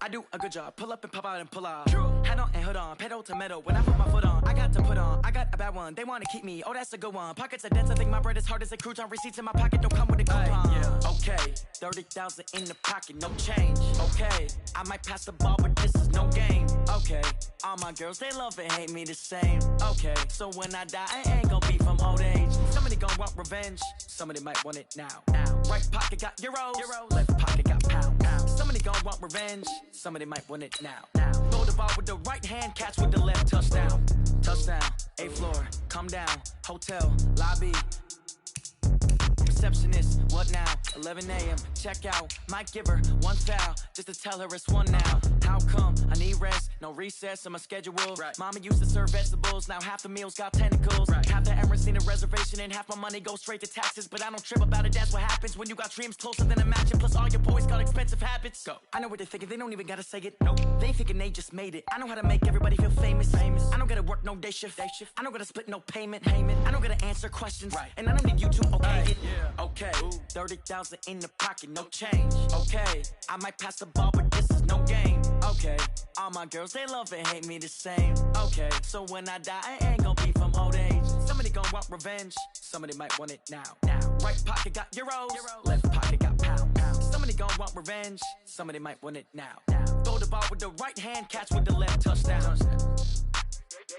I do a good job. Pull up and pop out and pull off. Head on and hood on. Pedal to metal. When I put my foot on, I got to put on. I got a bad one. They want to keep me. Oh, that's a good one. Pockets are dense. I think my bread is hard as a crouton. Receipts in my pocket don't come with a coupon. Okay. 30,000 in the pocket. No change. Okay. I might pass the ball, but this is no game. Okay. All my girls, they love and hate me the same. Okay. So when I die, I ain't gonna be from old age. Somebody gonna want revenge. Somebody might want it now. Right pocket got euros. Left pocket got pound. Somebody gonna want revenge. Somebody might want it now. Throw the ball with the right hand, catch with the left, touchdown. Touchdown, 8th floor, come down, hotel, lobby. Receptionist, what now? 11 a.m., check out. Might give her one foul, just to tell her it's one now. How come? I need rest, no recess in my schedule. Mama used to serve vegetables, now half the meals got tentacles. Half the Emirates need a reservation and half my money goes straight to taxes. But I don't trip about it, that's what happens when you got dreams closer than a match. And plus all your boys got expensive habits. Go. I know what they're thinking, they don't even gotta say it. Nope. They thinking they just made it. I know how to make everybody feel famous. I don't gotta work no day shift. I don't gotta split no payment. I don't gotta answer questions. And I don't need you to okay it. Okay, 30,000 in the pocket, no change. Okay, I might pass the ball, but this is no game. Okay, all my girls, they love and hate me the same. Okay, so when I die, I ain't gonna be from old age. Somebody gonna want revenge. Somebody might want it now. Right pocket got euros. Left pocket got pound. Somebody gonna want revenge. Somebody might want it now. Throw the ball with the right hand, catch with the left, touchdown.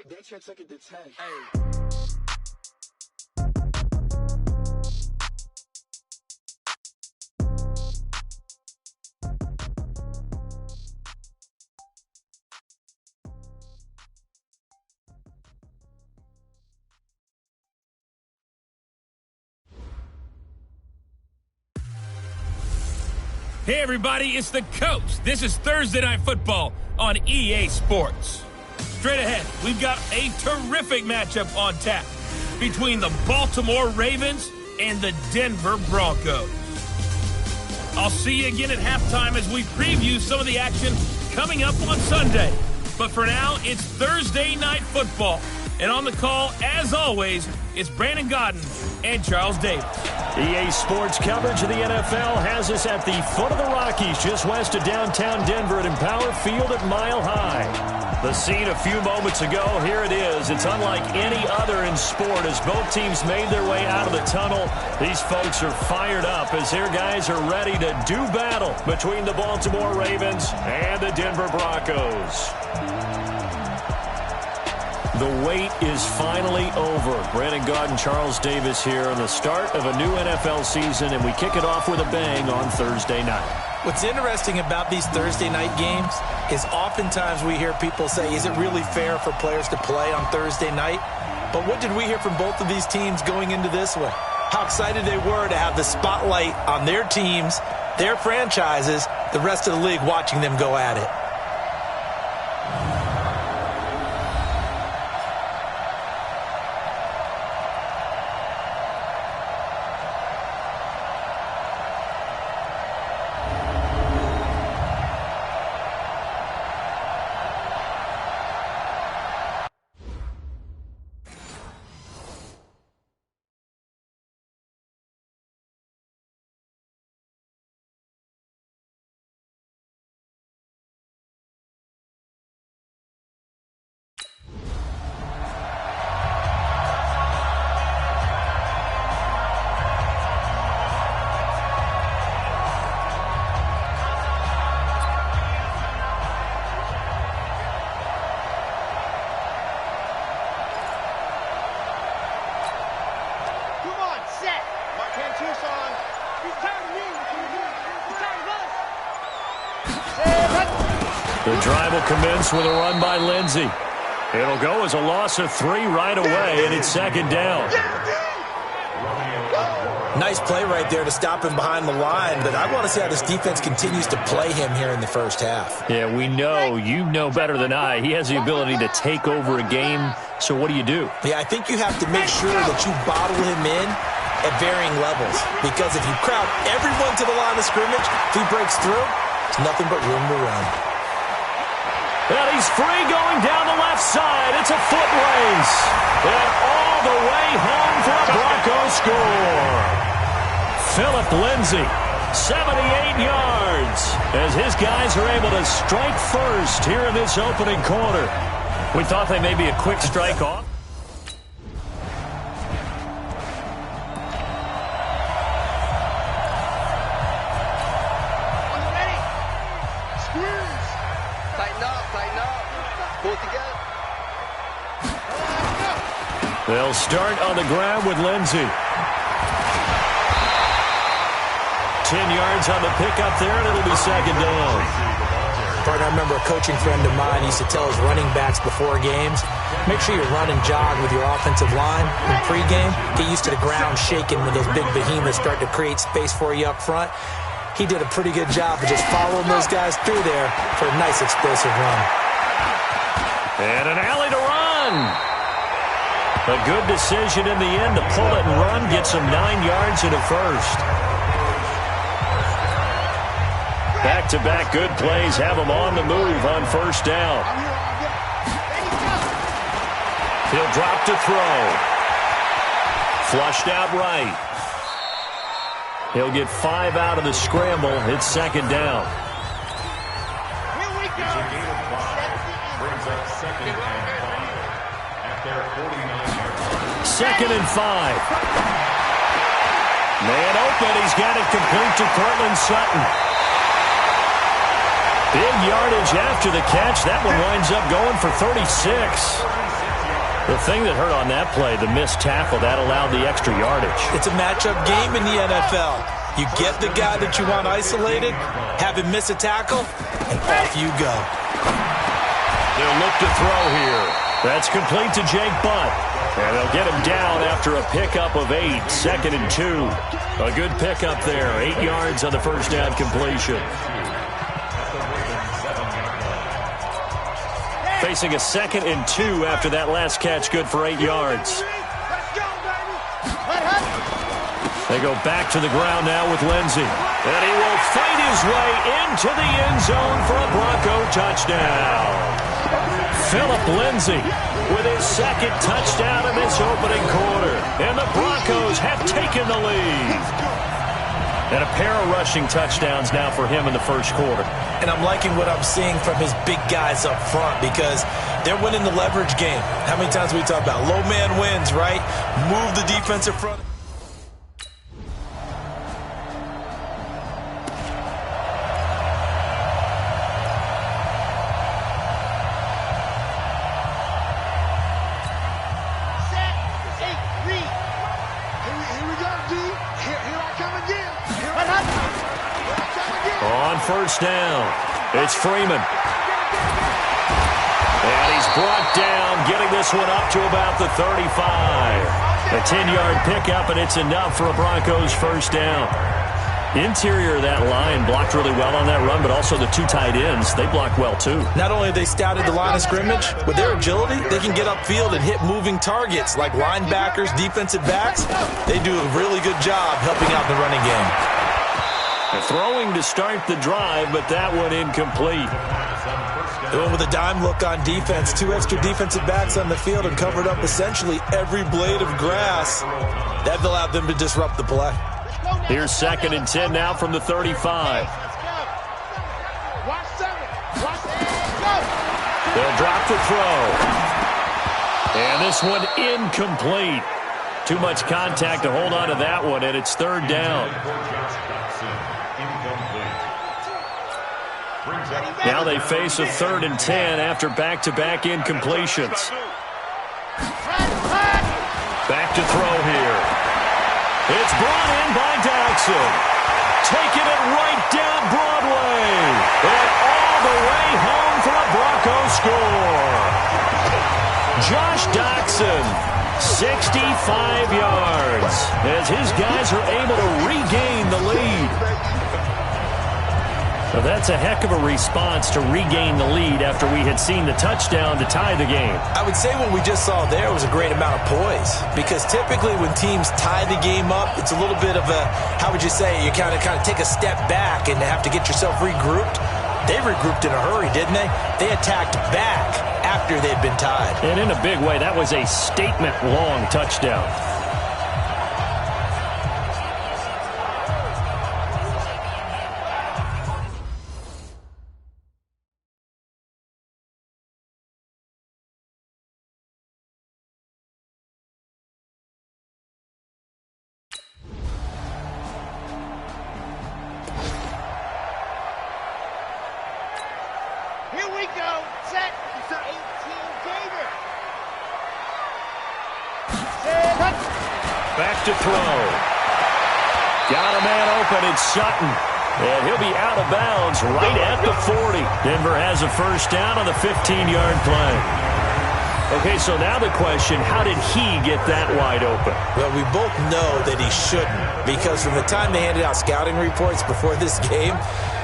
They took it to 10. Hey, everybody, it's the coach. This is Thursday Night Football on EA Sports. Straight ahead, we've got a terrific matchup on tap between the Baltimore Ravens and the Denver Broncos. I'll see you again at halftime as we preview some of the action coming up on Sunday. But for now, it's Thursday Night Football. And on the call, as always, it's Brandon Gaudin and Charles Davis. EA Sports coverage of the NFL has us at the foot of the Rockies, just west of downtown Denver at Empower Field at Mile High. The scene a few moments ago, here it is. It's unlike any other in sport as both teams made their way out of the tunnel. These folks are fired up as their guys are ready to do battle between the Baltimore Ravens and the Denver Broncos. The wait is finally over. Brandon Gaudin, Charles Davis here on the start of a new NFL season, and we kick it off with a bang on Thursday night. What's interesting about these Thursday night games is oftentimes we hear people say, is it really fair for players to play on Thursday night? But what did we hear from both of these teams going into this one? How excited they were to have the spotlight on their teams, their franchises, the rest of the league watching them go at it. The drive will commence with a run by Lindsey. It'll go as a loss of 3 right away, and it's second down. Nice play right there to stop him behind the line, but I want to see how this defense continues to play him here in the first half. Yeah, we know. You know better than I. He has the ability to take over a game, so what do you do? Yeah, I think you have to make sure that you bottle him in at varying levels, because if you crowd everyone to the line of scrimmage, if he breaks through, it's nothing but room to run. And he's free going down the left side. It's a foot race. And all the way home for a Broncos score. Phillip Lindsay, 78 yards, as his guys are able to strike first here in this opening quarter. We thought they may be a quick strike off. They'll start on the ground with Lindsey. 10 yards on the pickup there, and it'll be second down. Partner, I remember a coaching friend of mine used to tell his running backs before games, make sure you run and jog with your offensive line in pregame. Get used to the ground shaking when those big behemoths start to create space for you up front. He did a pretty good job of just following those guys through there for a nice explosive run. And an alley to run. A good decision in the end to pull it and run, get some 9 yards and a first. Back-to-back good plays have him on the move on first down. He'll drop to throw. Flushed out right. He'll get 5 out of the scramble. It's second down. Here we go. Brings up second and 5 at their 49 yards. Second and 5. Man open. He's got it complete to Cortland Sutton. Big yardage after the catch. That one winds up going for 36. The thing that hurt on that play, the missed tackle, that allowed the extra yardage. It's a matchup game in the NFL. You get the guy that you want isolated, have him miss a tackle, and off you go. They'll look to throw here. That's complete to Jake Butt. And they'll get him down after a pickup of 8. Second and 2. A good pickup there. 8 yards on the first down completion. Facing a second and 2 after that last catch. Good for 8 yards. They go back to the ground now with Lindsey. And he will fight his way into the end zone for a Bronco touchdown. Phillip Lindsay with his second touchdown in this opening quarter. And the Broncos have taken the lead. And a pair of rushing touchdowns now for him in the first quarter. And I'm liking what I'm seeing from his big guys up front because they're winning the leverage game. How many times we talk about low man wins, right? Move the defensive front. First down. It's Freeman. And he's brought down, getting this one up to about the 35. A 10-yard pickup, and it's enough for a Broncos first down. Interior of that line blocked really well on that run, but also the 2 tight ends, they blocked well too. Not only have they scouted the line of scrimmage, with their agility, they can get upfield and hit moving targets like linebackers, defensive backs. They do a really good job helping out the running game. Throwing to start the drive, but that one incomplete. Going with a dime look on defense. 2 extra defensive backs on the field and covered up essentially every blade of grass. That allowed them to disrupt the play. Here's second and 10 now from the 35. They'll drop the throw. And this one incomplete. Too much contact to hold on to that one, and it's third down. Now they face a 3rd and 10 after back-to-back incompletions. Back to throw here. It's brought in by Jackson. Taking it right down Broadway. And all the way home for a Broncos score. Josh Doctson, 65 yards, as his guys are able to regain the lead. So that's a heck of a response to regain the lead after we had seen the touchdown to tie the game. I would say what we just saw there was a great amount of poise, because typically when teams tie the game up, it's a little bit of a, how would you say, you kind of take a step back and have to get yourself regrouped. They regrouped in a hurry, didn't they? They attacked back after they'd been tied. And in a big way, that was a statement-long touchdown. Here we go. Set. 18, David. Set. Back to throw. Got a man open. It's Sutton. And he'll be out of bounds right at the 40. Denver has a first down on the 15-yard play. Okay, so now the question, how did he get that wide open? Well, we both know that he shouldn't, because from the time they handed out scouting reports before this game,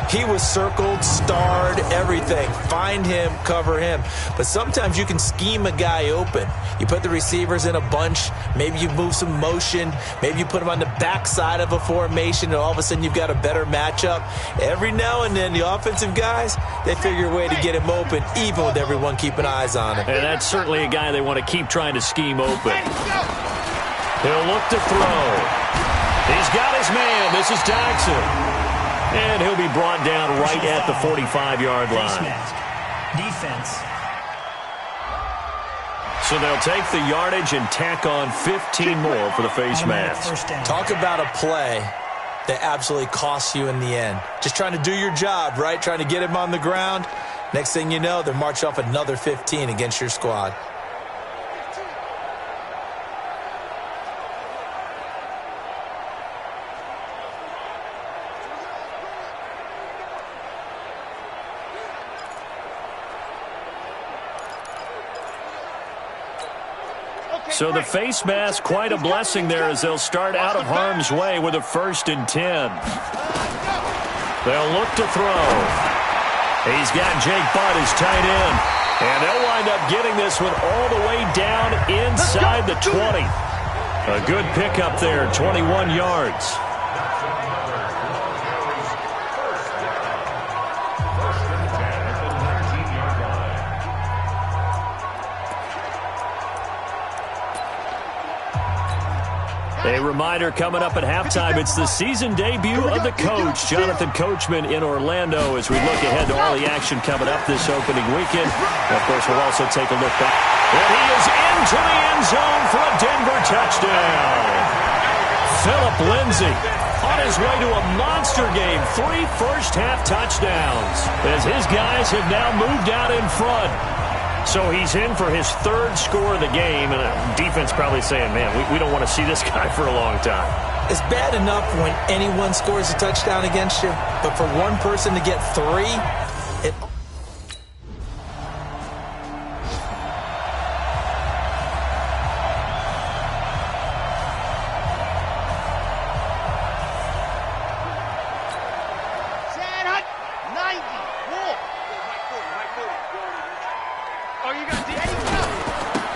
he was circled, starred, everything. Find him, cover him. But sometimes you can scheme a guy open. You put the receivers in a bunch. Maybe you move some motion. Maybe you put them on the backside of a formation, and all of a sudden you've got a better matchup. Every now and then, the offensive guys, they figure a way to get him open, even with everyone keeping eyes on him. And that's certainly a guy they want to keep trying to scheme open. He'll look to throw. He's got his man. This is Doctson. And he'll be brought down right at the 45-yard line. Defense. So they'll take the yardage and tack on 15 more for the face mask. Talk about a play that absolutely costs you in the end. Just trying to do your job, right? Trying to get him on the ground. Next thing you know, they're marching off another 15 against your squad. So the face mask, quite a blessing there as they'll start out of harm's way with a 1st and 10. They'll look to throw. He's got Jake Butt as tight end. And they'll wind up getting this one all the way down inside the 20. A good pickup there, 21 yards. A reminder coming up at halftime, it's the season debut of the coach, Jonathan Coachman, in Orlando, as we look ahead to all the action coming up this opening weekend. And of course, we'll also take a look back. And he is into the end zone for a Denver touchdown. Phillip Lindsay on his way to a monster game, 3 first-half touchdowns, as his guys have now moved out in front. So he's in for his 3rd score of the game, and defense probably saying, man, we don't want to see this guy for a long time. It's bad enough when anyone scores a touchdown against you, but for one person to get 3, it...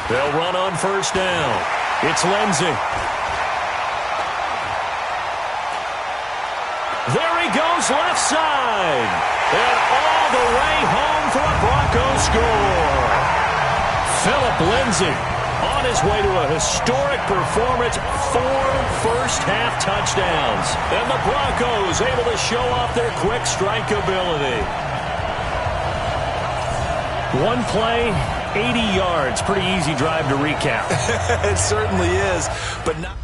They'll run on first down. It's Lindsay. There he goes left side. And all the way home for a Broncos score. Phillip Lindsay on his way to a historic performance, 4 first-half touchdowns. And the Broncos able to show off their quick strike ability. One play, 80 yards. Pretty easy drive to recap. It certainly is, but not...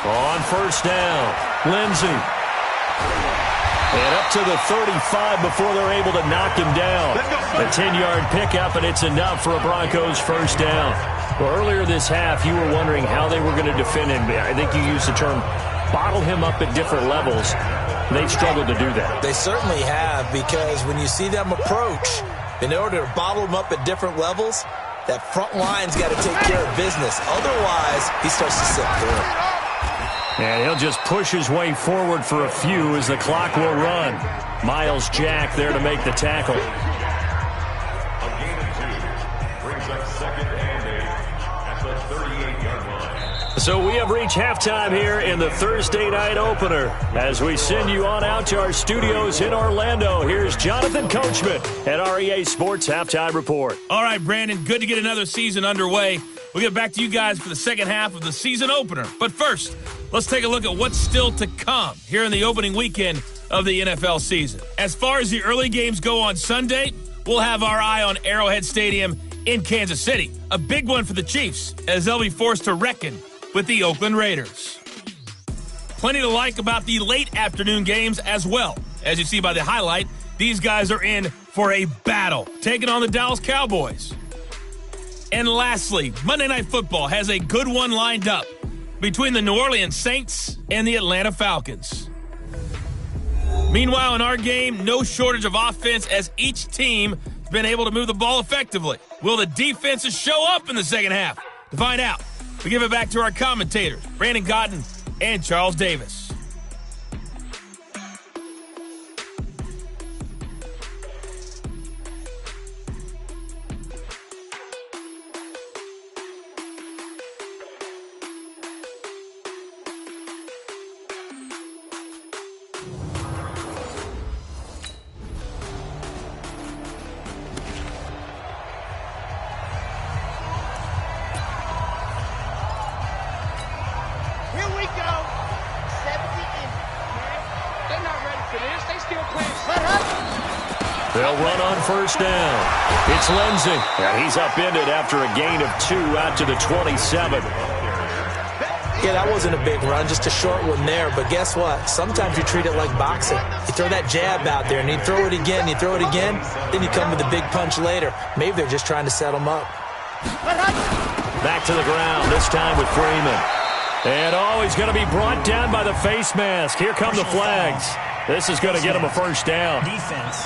On first down, Lindsey. And up to the 35 before they're able to knock him down. A 10-yard pickup, and it's enough for a Broncos first down. Well, earlier this half, you were wondering how they were going to defend him. I think you used the term bottle him up at different levels. They've struggled to do that. They certainly have, because when you see them approach, in order to bottle him up at different levels, that front line's got to take care of business. Otherwise, he starts to slip through. And he'll just push his way forward for a few as the clock will run. Myles Jack there to make the tackle. A gain of 2 brings up 2nd and 8 at the 38-yard line. So we have reached halftime here in the Thursday night opener. As we send you on out to our studios in Orlando, here's Jonathan Coachman at REA Sports Halftime Report. All right, Brandon, good to get another season underway. We'll get back to you guys for the second half of the season opener. But first, let's take a look at what's still to come here in the opening weekend of the NFL season. As far as the early games go on Sunday, we'll have our eye on Arrowhead Stadium in Kansas City. A big one for the Chiefs as they'll be forced to reckon with the Oakland Raiders. Plenty to like about the late afternoon games as well. As you see by the highlight, these guys are in for a battle, taking on the Dallas Cowboys. And lastly, Monday Night Football has a good one lined up between the New Orleans Saints and the Atlanta Falcons. Meanwhile, in our game, no shortage of offense as each team has been able to move the ball effectively. Will the defenses show up in the second half? To find out, we give it back to our commentators, Brandon Cotton and Charles Davis. They'll run on first down. It's Lindsey. And he's upended after a gain of 2 out to the 27. Yeah, that wasn't a big run, just a short one there. But guess what? Sometimes you treat it like boxing. You throw that jab out there, and you throw it again, then you come with a big punch later. Maybe they're just trying to set him up. Back to the ground, this time with Freeman. And, he's going to be brought down by the face mask. Here come the flags. This is going to get him a first down. Defense.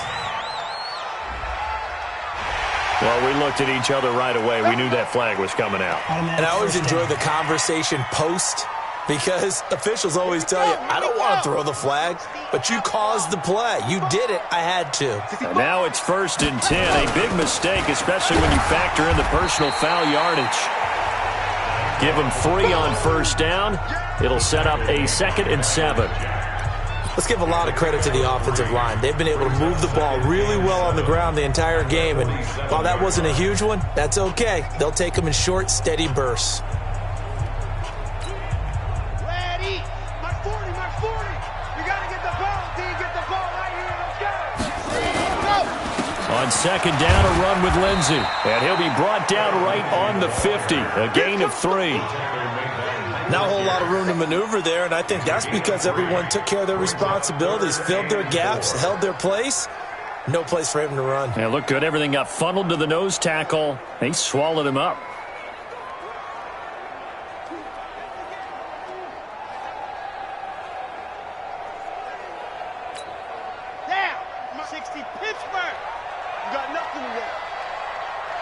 Well, we looked at each other right away. We knew that flag was coming out. And I always enjoy the conversation post, because officials always tell you, I don't want to throw the flag, but you caused the play. You did it. I had to. And now it's 1st and 10. A big mistake, especially when you factor in the personal foul yardage. Give them 3 on first down. It'll set up a 2nd and 7. Let's give a lot of credit to the offensive line. They've been able to move the ball really well on the ground the entire game. And while that wasn't a huge one, that's okay. They'll take them in short, steady bursts. Ready. Mark 40. You got to get the ball. D, get the ball right here. Let's go. On second down, a run with Lindsey. And he'll be brought down right on the 50. A gain of 3. Not a whole lot of room to maneuver there, and I think that's because everyone took care of their responsibilities, filled their gaps, held their place. No place for him to run. Yeah, looked good. Everything got funneled to the nose tackle. They swallowed him up. Down. 60 Pittsburgh. You got nothing today.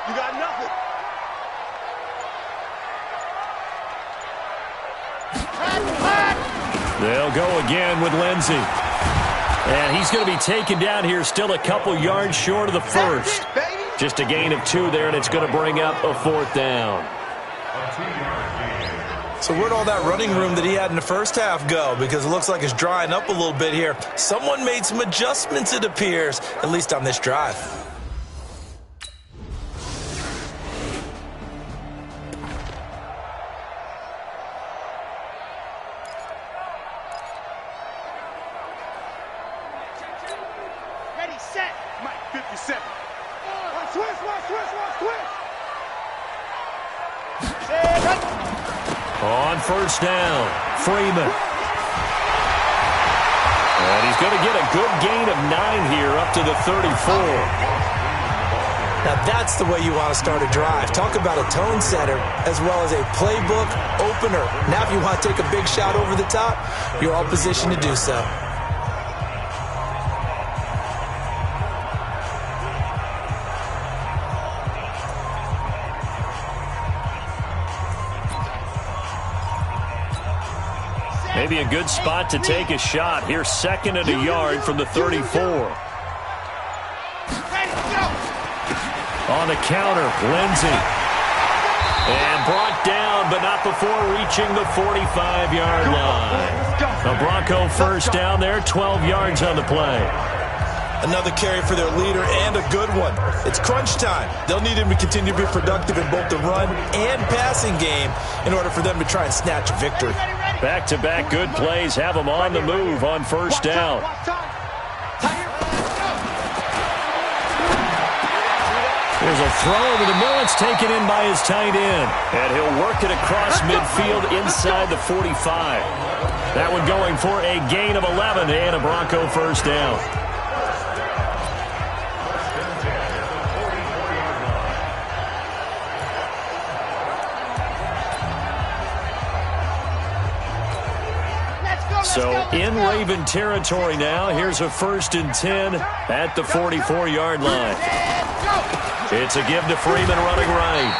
You got nothing. They'll go again with Lindsey. And he's going to be taken down here, still a couple yards short of the first. Just a gain of 2 there, and it's going to bring up a 4th down. So where'd all that running room that he had in the first half go? Because it looks like it's drying up a little bit here. Someone made some adjustments, it appears, at least on this drive. On first down, Freeman. And he's going to get a good gain of 9 here up to the 34. Now that's the way you want to start a drive. Talk about a tone setter as well as a playbook opener. Now if you want to take a big shot over the top, you're all positioned to do so. Maybe a good spot to take a shot. Here's 2nd and a yard from the 34. On the counter, Lindsey. And brought down, but not before reaching the 45-yard line. A Bronco first down there, 12 yards on the play. Another carry for their leader and a good one. It's crunch time. They'll need him to continue to be productive in both the run and passing game in order for them to try and snatch a victory. Back-to-back good plays have them on the move on first down. There's a throw over the middle. It's taken in by his tight end. And he'll work it across midfield inside the 45. That one going for a gain of 11 and a Bronco first down. So in Raven territory now. Here's a 1st and 10 at the 44-yard line. It's a give to Freeman running right.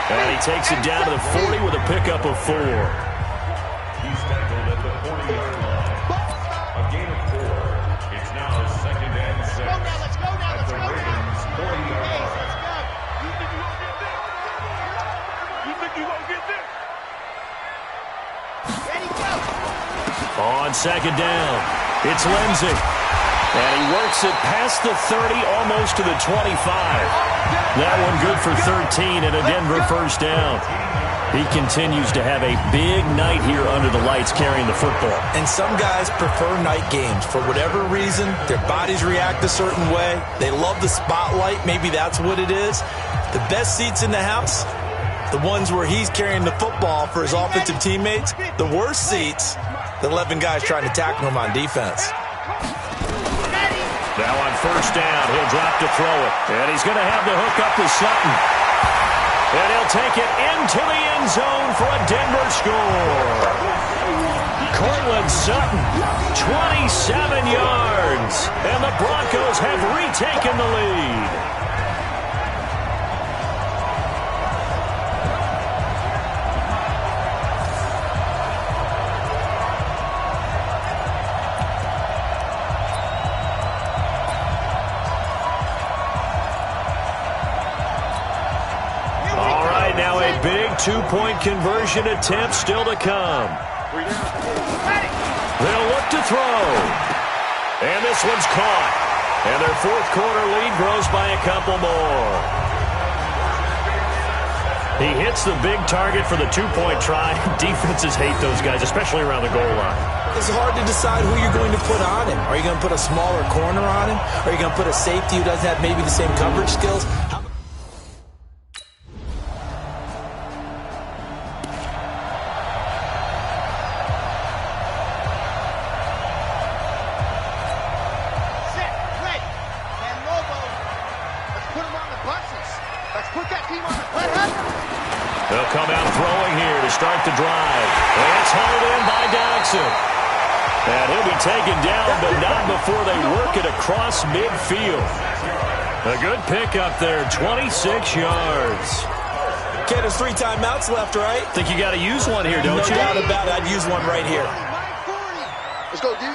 And he takes it down to the 40 with a pickup of 4. He's tackled at the 40-yard line. A gain of 4. It's now 2nd and 6. Let's go now. At the Ravens' 40-yard line. Let's go. You think you won't get there? Ready, go. On 2nd down, it's Lindsey. And he works it past the 30, almost to the 25. That one good for 13 and a Denver first down. He continues to have a big night here under the lights carrying the football. And some guys prefer night games. For whatever reason, their bodies react a certain way. They love the spotlight. Maybe that's what it is. The best seats in the house, the ones where he's carrying the football for his offensive teammates. The worst seats, the 11 guys trying to tackle him on defense. Now on first down, he'll drop to throw it. And he's going to have the hook up to Sutton. And he'll take it into the end zone for a Denver score. Cortland Sutton, 27 yards. And the Broncos have retaken the lead. Two-point conversion attempt still to come. They'll look to throw. And this one's caught. And their 4th quarter lead grows by a couple more. He hits the big target for the 2-point try. Defenses hate those guys, especially around the goal line. It's hard to decide who you're going to put on him. Are you going to put a smaller corner on him? Are you going to put a safety who doesn't have maybe the same coverage skills? They'll come out throwing here to start the drive. And it's hauled in by Dodson. And he'll be taken down, but not before they work it across midfield. A good pickup there, 26 yards. Okay, there's 3 timeouts left, right? Think you got to use one here, don't you? No doubt about it. I'd use one right here. Let's go, dude.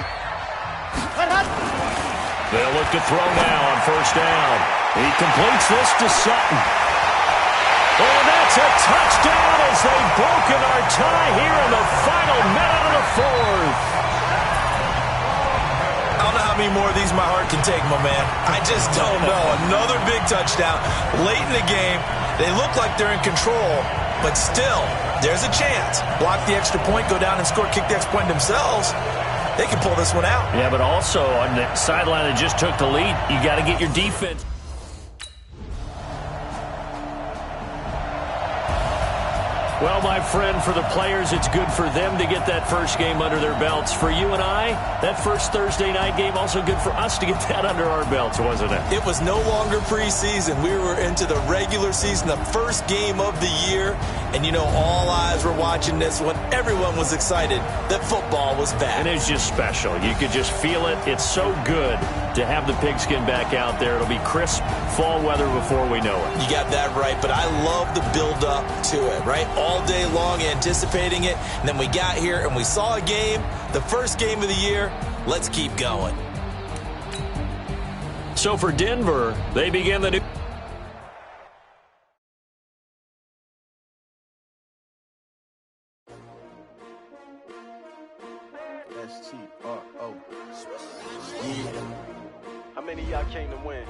They'll look to throw now on first down. He completes this to Sutton. And that's a touchdown as they've broken our tie here in the final minute of the 4th. I don't know how many more of these my heart can take, my man. I just don't know. Another big touchdown late in the game. They look like they're in control, but still, there's a chance. Block the extra point, go down and score, kick the extra point themselves. They can pull this one out. Yeah, but also on the sideline that just took the lead, you got to get your defense. Well, my friend, for the players, it's good for them to get that first game under their belts. For you and I, that first Thursday night game, also good for us to get that under our belts, wasn't it? It was no longer preseason. We were into the regular season, the first game of the year. And, you know, all eyes were watching this one. Everyone was excited that football was back. And it's just special. You could just feel it. It's so good to have the pigskin back out there. It'll be crisp fall weather before we know it. You got that right, but I love the build-up to it, right? All day long anticipating it, and then we got here and we saw a game, the first game of the year. Let's keep going. So for Denver, they begin the new... S-T-R-O. Yeah. How many of y'all came to win?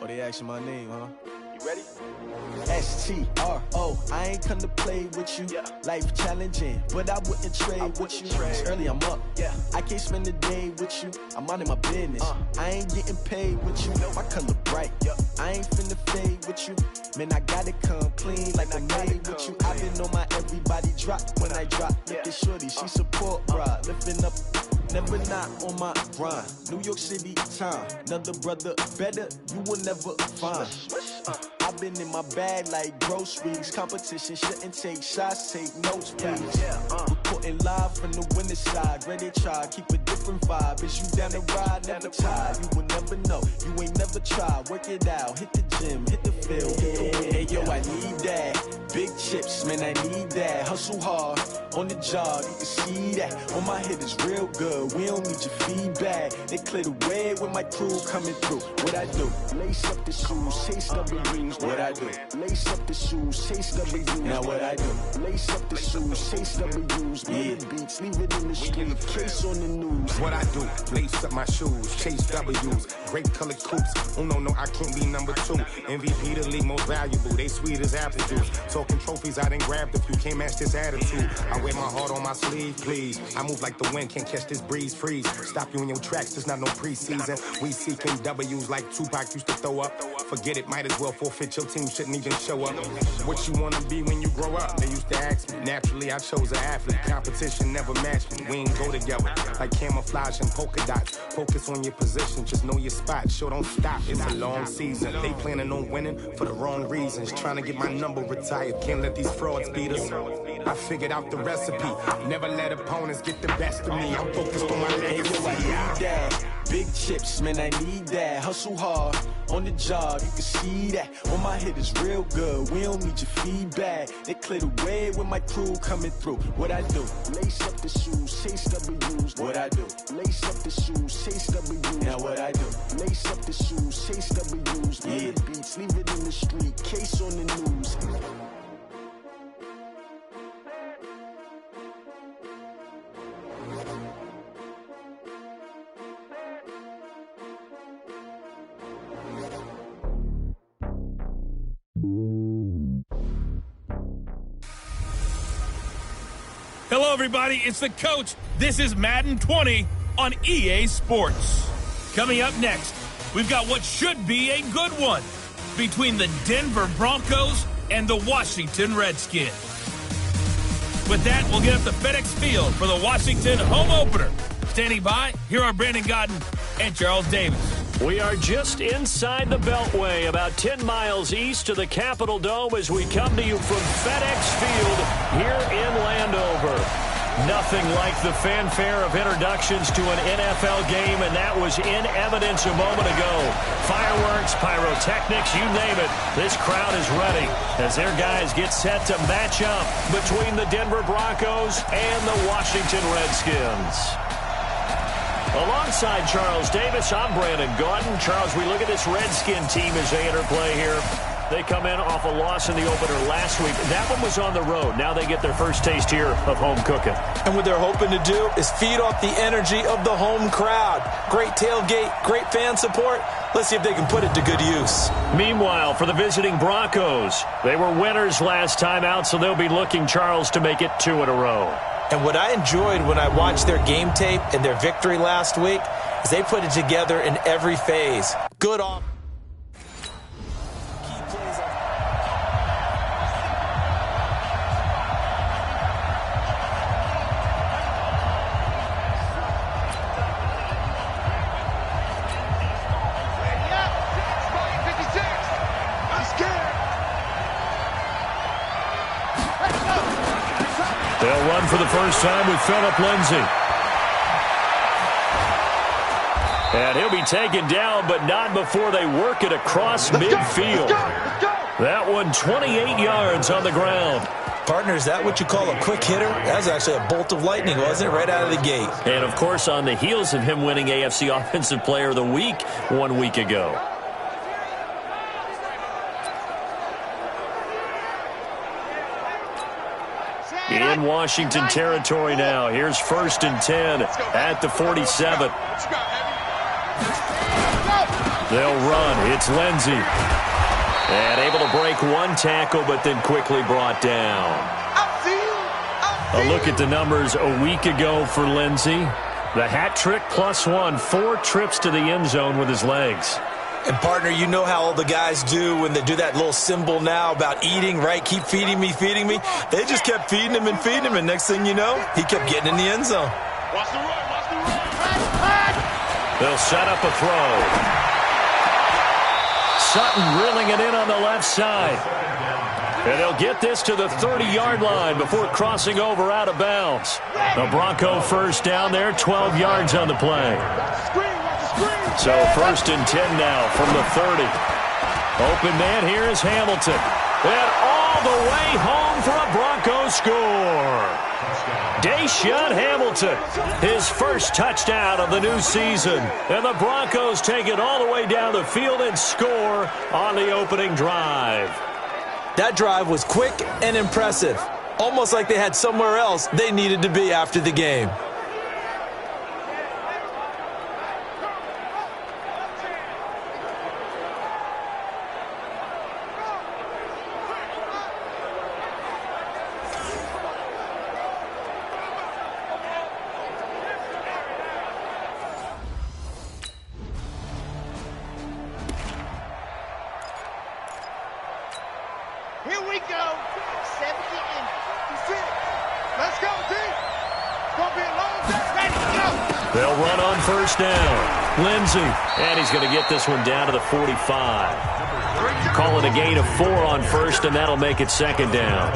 Oh, they asking my name, huh? You ready? S-T-R-O. I ain't come to play with you. Yeah. Life challenging, but I wouldn't trade with you. It's early, I'm up. Yeah. I can't spend the day with you. I'm minding my business. I ain't getting paid with you. My color bright. I ain't finna fade with you. Man, I gotta come clean like I'm made with you. I've been on my everybody drop when I drop. Look at shorty, she support, bruh. Lifting up. Never not on my grind. New York City time. Another brother better, you will never find. I've been in my bag like groceries. Competition shouldn't take shots, take notes, please. Reporting live from the winter side. Ready to try, keep a different vibe. Is you down the ride, never tired. You will never know, you ain't never tried. Work it out, hit the gym, hit the field, hit the win. Hey yo, I need that. Big chips, man, I need that. Hustle hard, on the job, you can see that. On my head is real good, we don't need your feedback. They clear the way with my crew coming through. What I do? Lace up the shoes, chase W's. What I do? Lace up the shoes, chase W's. Now what I do? Lace up the shoes, chase W's. Yeah. Beats, leave it in the street, case on the news. What I do? Lace up my shoes, chase W's. Great colored coops. Oh no, I can't be number 2. MVP the league most valuable. They sweet as apple juice. Talking trophies, I done grabbed a few. Can't match this attitude. I wear my heart on my sleeve, please. I move like the wind, can't catch this breeze, freeze. Stop you in your tracks, there's not no preseason. We seeking W's like Tupac used to throw up. Forget it, might as well forfeit. Your team shouldn't even show up. What you wanna be when you grow up? They used to ask me. Naturally, I chose an athlete. Competition never matched me. We ain't go together like camouflage and polka dots. Focus on your position, just know your spot. Sure, don't stop. It's a long season. They planning on winning for the wrong reasons. Trying to get my number retired. Can't let these frauds beat us. I figured out the recipe. Never let opponents get the best of me. I'm focused on my legacy. Big chips, man, I need that. Hustle hard, on the job, you can see that. On my head is real good, we don't need your feedback. They clear the way with my crew coming through. What I do? Lace up the shoes, chase W's. What I do? Lace up the shoes, chase W's. Now what I do? Lace up the shoes, chase W's. Yeah. Beats, leave it in the street, case on the news. Hello, everybody. It's the coach. This is Madden 20 on EA Sports. Coming up next, we've got what should be a good one between the Denver Broncos and the Washington Redskins. With that, we'll get up to FedEx Field for the Washington home opener. Standing by, here are Brandon Gaudin and Charles Davis. We are just inside the Beltway, about 10 miles east of the Capitol Dome as we come to you from FedEx Field here in Landover. Nothing like the fanfare of introductions to an NFL game, and that was in evidence a moment ago. Fireworks, pyrotechnics, you name it. This crowd is ready as their guys get set to match up between the Denver Broncos and the Washington Redskins. Alongside Charles Davis, I'm Brandon Gaudin. Charles, we look at this Redskin team as they interplay here. They come in off a loss in the opener last week. That one was on the road. Now they get their first taste here of home cooking. And what they're hoping to do is feed off the energy of the home crowd. Great tailgate, great fan support. Let's see if they can put it to good use. Meanwhile, for the visiting Broncos, they were winners last time out, so they'll be looking, Charles, to make it 2 in a row. And what I enjoyed when I watched their game tape and their victory last week is they put it together in every phase. Good off. They'll run for the first time with Phillip Lindsay. And he'll be taken down, but not before they work it across midfield. That one 28 yards on the ground. Partner, is that what you call a quick hitter? That was actually a bolt of lightning, wasn't it? Right out of the gate. And, of course, on the heels of him winning AFC Offensive Player of the Week 1 week ago. In Washington territory now. Here's 1st and 10 at the 47. They'll run. It's Lindsay. And able to break one tackle, but then quickly brought down. A look at the numbers a week ago for Lindsay. The hat trick +1, 4 trips to the end zone with his legs. And, partner, you know how all the guys do when they do that little symbol now about eating, right? Keep feeding me, feeding me. They just kept feeding him, and next thing you know, he kept getting in the end zone. Watch the run. They'll set up a throw. Sutton reeling it in on the left side. And they'll get this to the 30-yard line before crossing over out of bounds. The Bronco first down there, 12 yards on the play. So 1st and 10 now from the 30. Open man here is Hamilton. And all the way home for a Bronco score. Deshaun Hamilton, his first touchdown of the new season. And the Broncos take it all the way down the field and score on the opening drive. That drive was quick and impressive. Almost like they had somewhere else they needed to be after the game. Here we go. 70 and 6. Let's go, D. It's going to be a long day. Ready, go. They'll run on 1st down. Lindsay. And he's going to get this one down to the 45. Call it a gain of 4 on 1st, and that'll make it 2nd down.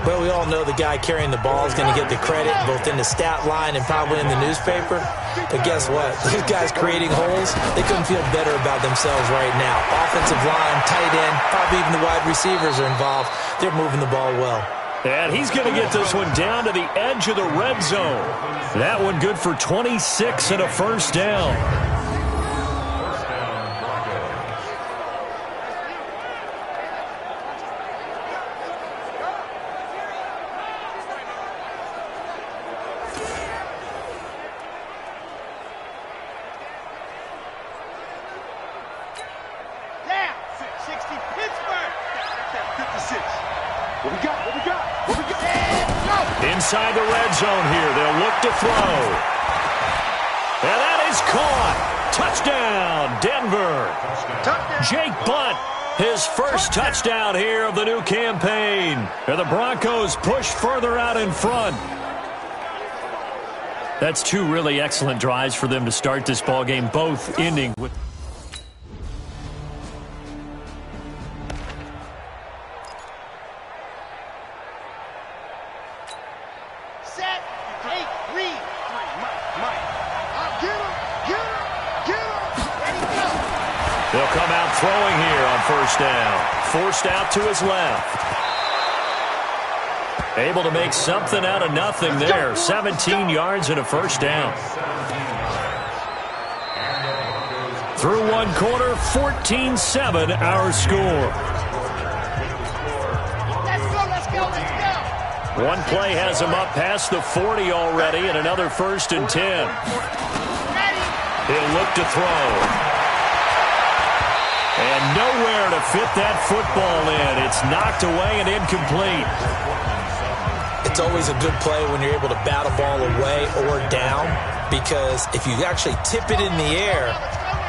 Well, we all know the guy carrying the ball is going to get the credit both in the stat line and probably in the newspaper. But guess what? Those guys creating holes, they couldn't feel better about themselves right now. Offensive line, tight end, probably even the wide receivers are involved. They're moving the ball well. And he's going to get this one down to the edge of the red zone. That one good for 26 and a 1st down. Inside the red zone here. They'll look to throw. And that is caught. Touchdown, Denver. Jake Butt, his first touchdown here of the new campaign. And the Broncos push further out in front. That's 2 really excellent drives for them to start this ballgame, both ending with... They'll come out throwing here on 1st down. Forced out to his left. Able to make something out of nothing there. 17 yards and a 1st down. Through one quarter, 14-7 our score. Let's go. One play has him up past the 40 already, and another 1st and 10. He'll look to throw. And nowhere to fit that football in. It's knocked away and incomplete. It's always a good play when you're able to bat a ball away or down, because if you actually tip it in the air,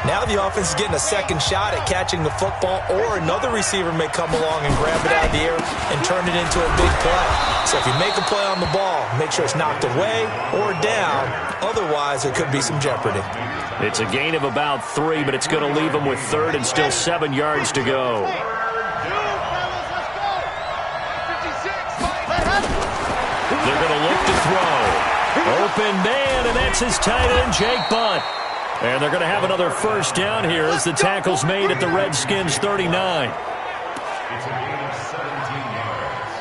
now the offense is getting a second shot at catching the football, or another receiver may come along and grab it out of the air and turn it into a big play. So if you make a play on the ball, make sure it's knocked away or down. Otherwise, there could be some jeopardy. It's a gain of about 3, but it's going to leave them with 3rd and still 7 yards to go. They're going to look to throw. Open man, and that's his tight end, Jake Butt. And they're going to have another first down here as the tackle's made at the Redskins' 39. It's a gain of 17 yards.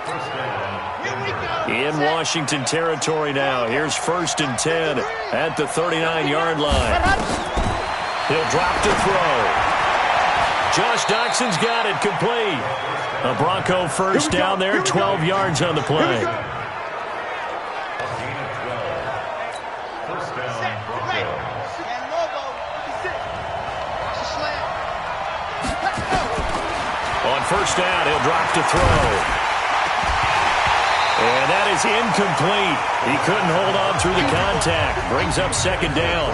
First down. In Washington territory now. Here's 1st and 10 at the 39-yard line. He'll drop to throw. Josh Doxson's got it complete. A Bronco first down there, 12 yards on the play. On first down, he'll drop to throw. And that is incomplete. He couldn't hold on through the contact. Brings up 2nd down.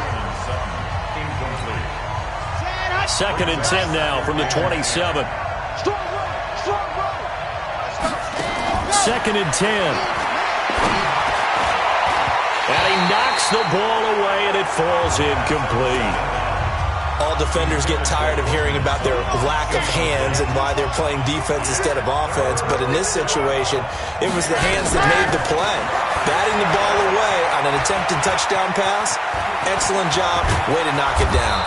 2nd and 10 now from the 27. 2nd and 10. And he knocks the ball away, and it falls incomplete. All defenders get tired of hearing about their lack of hands and why they're playing defense instead of offense. But in this situation, it was the hands that made the play. Batting the ball away on an attempted touchdown pass. Excellent job. Way to knock it down.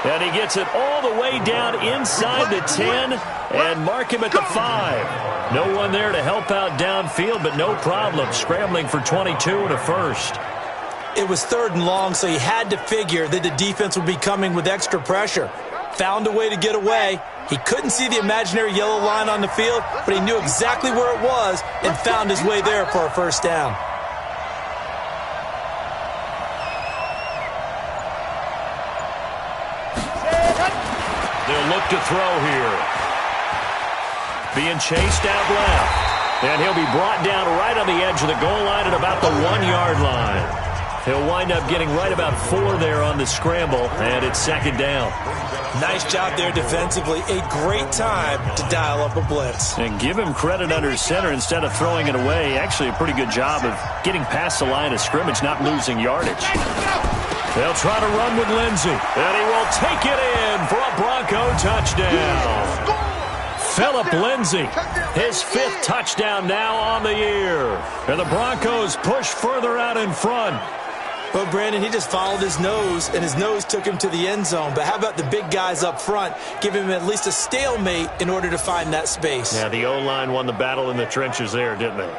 And he gets it all the way down inside the 10 and mark him at the 5. No one there to help out downfield, but no problem. Scrambling for 22 and a first. It was 3rd and long, so he had to figure that the defense would be coming with extra pressure. Found a way to get away. He couldn't see the imaginary yellow line on the field, but he knew exactly where it was and found his way there for a first down. They'll look to throw here. Being chased out left. And he'll be brought down right on the edge of the goal line at about the 1-yard line. He'll wind up getting right about 4 there on the scramble, and it's 2nd down. Nice job there defensively. A great time to dial up a blitz. And give him credit under center instead of throwing it away. Actually a pretty good job of getting past the line of scrimmage, not losing yardage. They'll try to run with Lindsey, and he will take it in for a Bronco touchdown. Philip Lindsey, his 5th touchdown now on the year. And the Broncos push further out in front. Well, Brandon, he just followed his nose, and his nose took him to the end zone. But how about the big guys up front? Give him at least a stalemate in order to find that space. Yeah, the O-line won the battle in the trenches there, didn't they?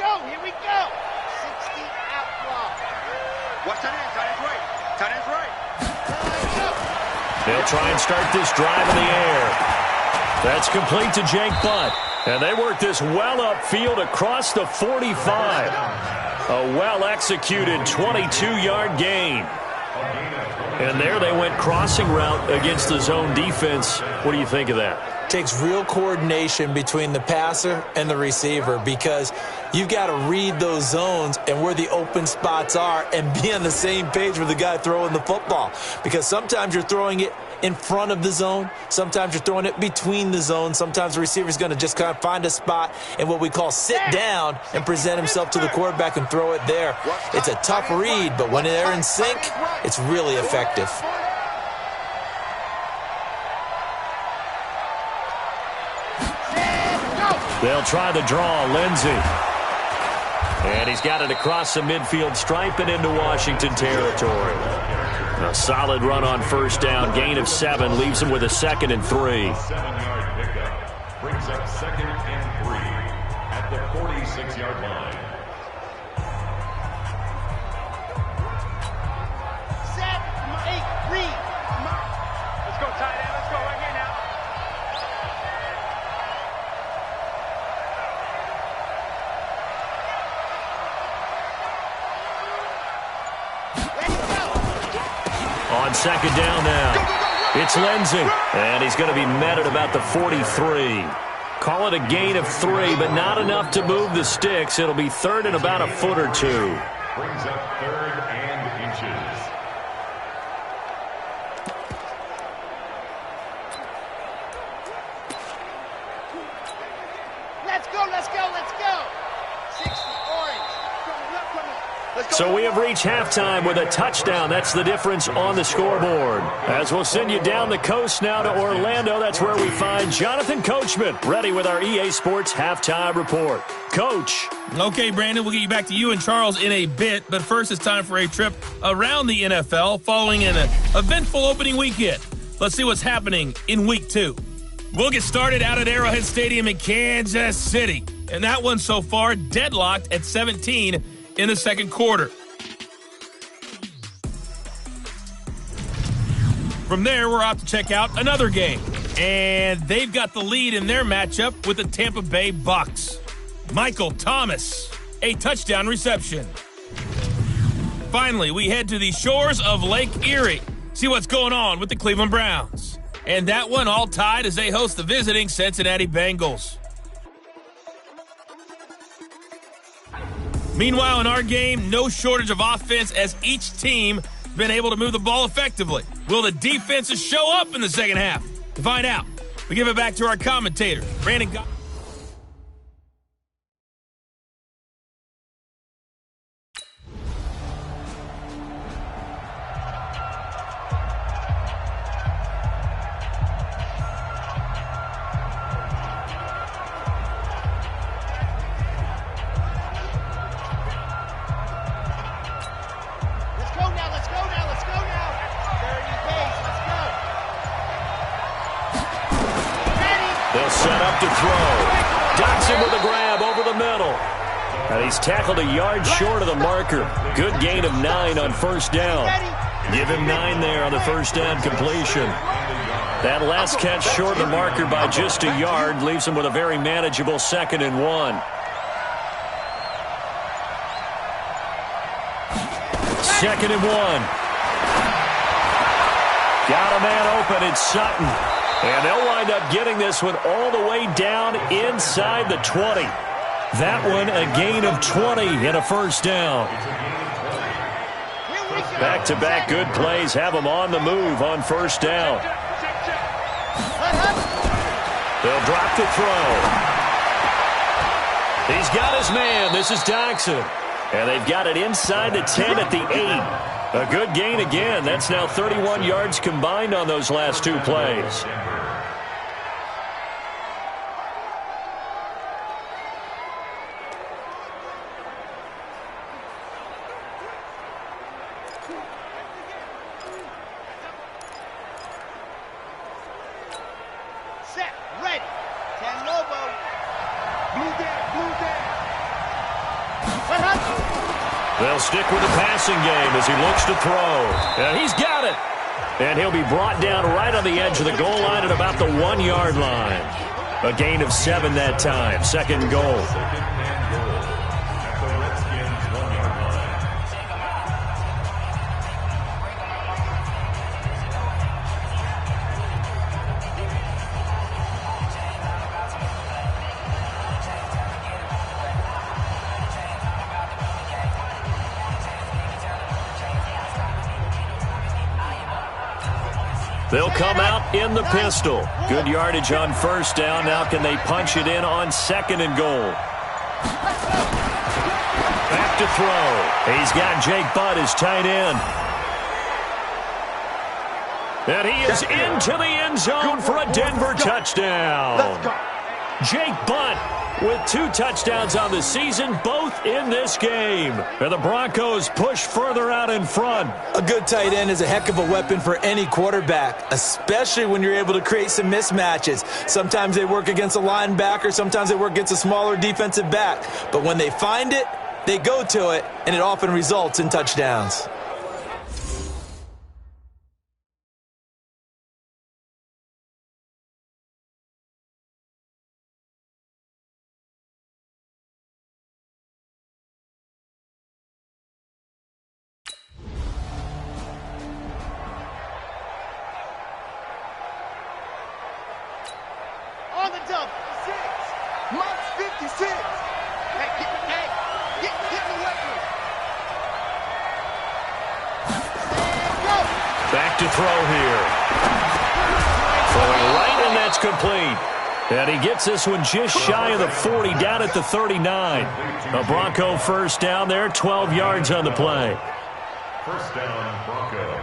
Here we go. 60 out block. Watch that end. Tight end's right. Tight end's right. They'll try and start this drive in the air. That's complete to Jake Butt. And they work this well upfield across the 45. A well-executed 22-yard gain. And there they went crossing route against the zone defense. What do you think of that? Takes real coordination between the passer and the receiver because you've got to read those zones and where the open spots are and be on the same page with the guy throwing the football. Because sometimes you're throwing it in front of the zone. Sometimes you're throwing it between the zones. Sometimes the receiver's going to just kind of find a spot and what we call sit down and present himself to the quarterback and throw it there. It's a tough read, but when they're in sync, it's really effective. They'll try the draw, Lindsey. And he's got it across the midfield stripe and into Washington territory. A solid run on first down, gain of 7, leaves him with a 2nd and 3. 7-yard pickup brings up 2nd and 3 at the 46-yard line. Set, 8, read. Let's go, tight end. Let's go right here now. On second down now. It's Lindsey, and he's going to be met at about the 43. Call it a gain of 3, but not enough to move the sticks. It'll be third and about a foot or 2. Brings up third and inches. Let's go, let's go, let's go. 60, orange. So we have reached halftime with a touchdown. That's the difference on the scoreboard. As we'll send you down the coast now to Orlando, that's where we find Jonathan Coachman, ready with our EA Sports Halftime Report. Coach. Okay, Brandon, we'll get you back to you and Charles in a bit, but first it's time for a trip around the NFL following an eventful opening weekend. Let's see what's happening in Week 2. We'll get started out at Arrowhead Stadium in Kansas City, and that one so far deadlocked at 17 in the second quarter. From there, we're out to check out another game, and they've got the lead in their matchup with the Tampa Bay Bucs. Michael Thomas, a touchdown reception. Finally, we head to the shores of Lake Erie, see what's going on with the Cleveland Browns. And that one all tied as they host the visiting Cincinnati Bengals. Meanwhile, in our game, no shortage of offense as each team has been able to move the ball effectively. Will the defenses show up in the second half? To find out, we give it back to our commentator, Brandon Goff. They'll set up to throw. Dotson with a grab over the middle. And he's tackled a yard short of the marker. Good gain of 9 on first down. Give him 9 there on the first down completion. That last catch short of the marker by just a yard leaves him with a very manageable 2nd and 1. Second and 1. Got a man open. It's Sutton. And they'll wind up getting this one all the way down inside the 20. That one a gain of 20 and a first down. Back-to-back good plays have them on the move on first down. They'll drop to throw. He's got his man. This is Dotson. And they've got it inside the 10 at the 8. A good gain again. That's now 31 yards combined on those last 2 plays. Set, ready. 10 Lobo. Blue down, blue down. They'll stick with the passing game as he looks to throw. And he's got it. And he'll be brought down right on the edge of the goal line at about the 1-yard line. A gain of 7 that time. 2nd and goal. They'll come out in the pistol. Good yardage on first down. Now can they punch it in on 2nd and goal? Back to throw. He's got Jake Butt as tight end. And he is into the end zone for a Denver touchdown. Jake Butt with 2 touchdowns on the season, both in this game. And the Broncos push further out in front. A good tight end is a heck of a weapon for any quarterback, especially when you're able to create some mismatches. Sometimes they work against a linebacker, sometimes they work against a smaller defensive back. But when they find it, they go to it, and it often results in touchdowns. Hands up. 6. Mike's 56. Hey, get the weapon. Back to throw here. Throwing right, and that's complete. And he gets this one just shy of the 40, down at the 39. A Bronco first down there, 12 yards on the play. First down, Broncos.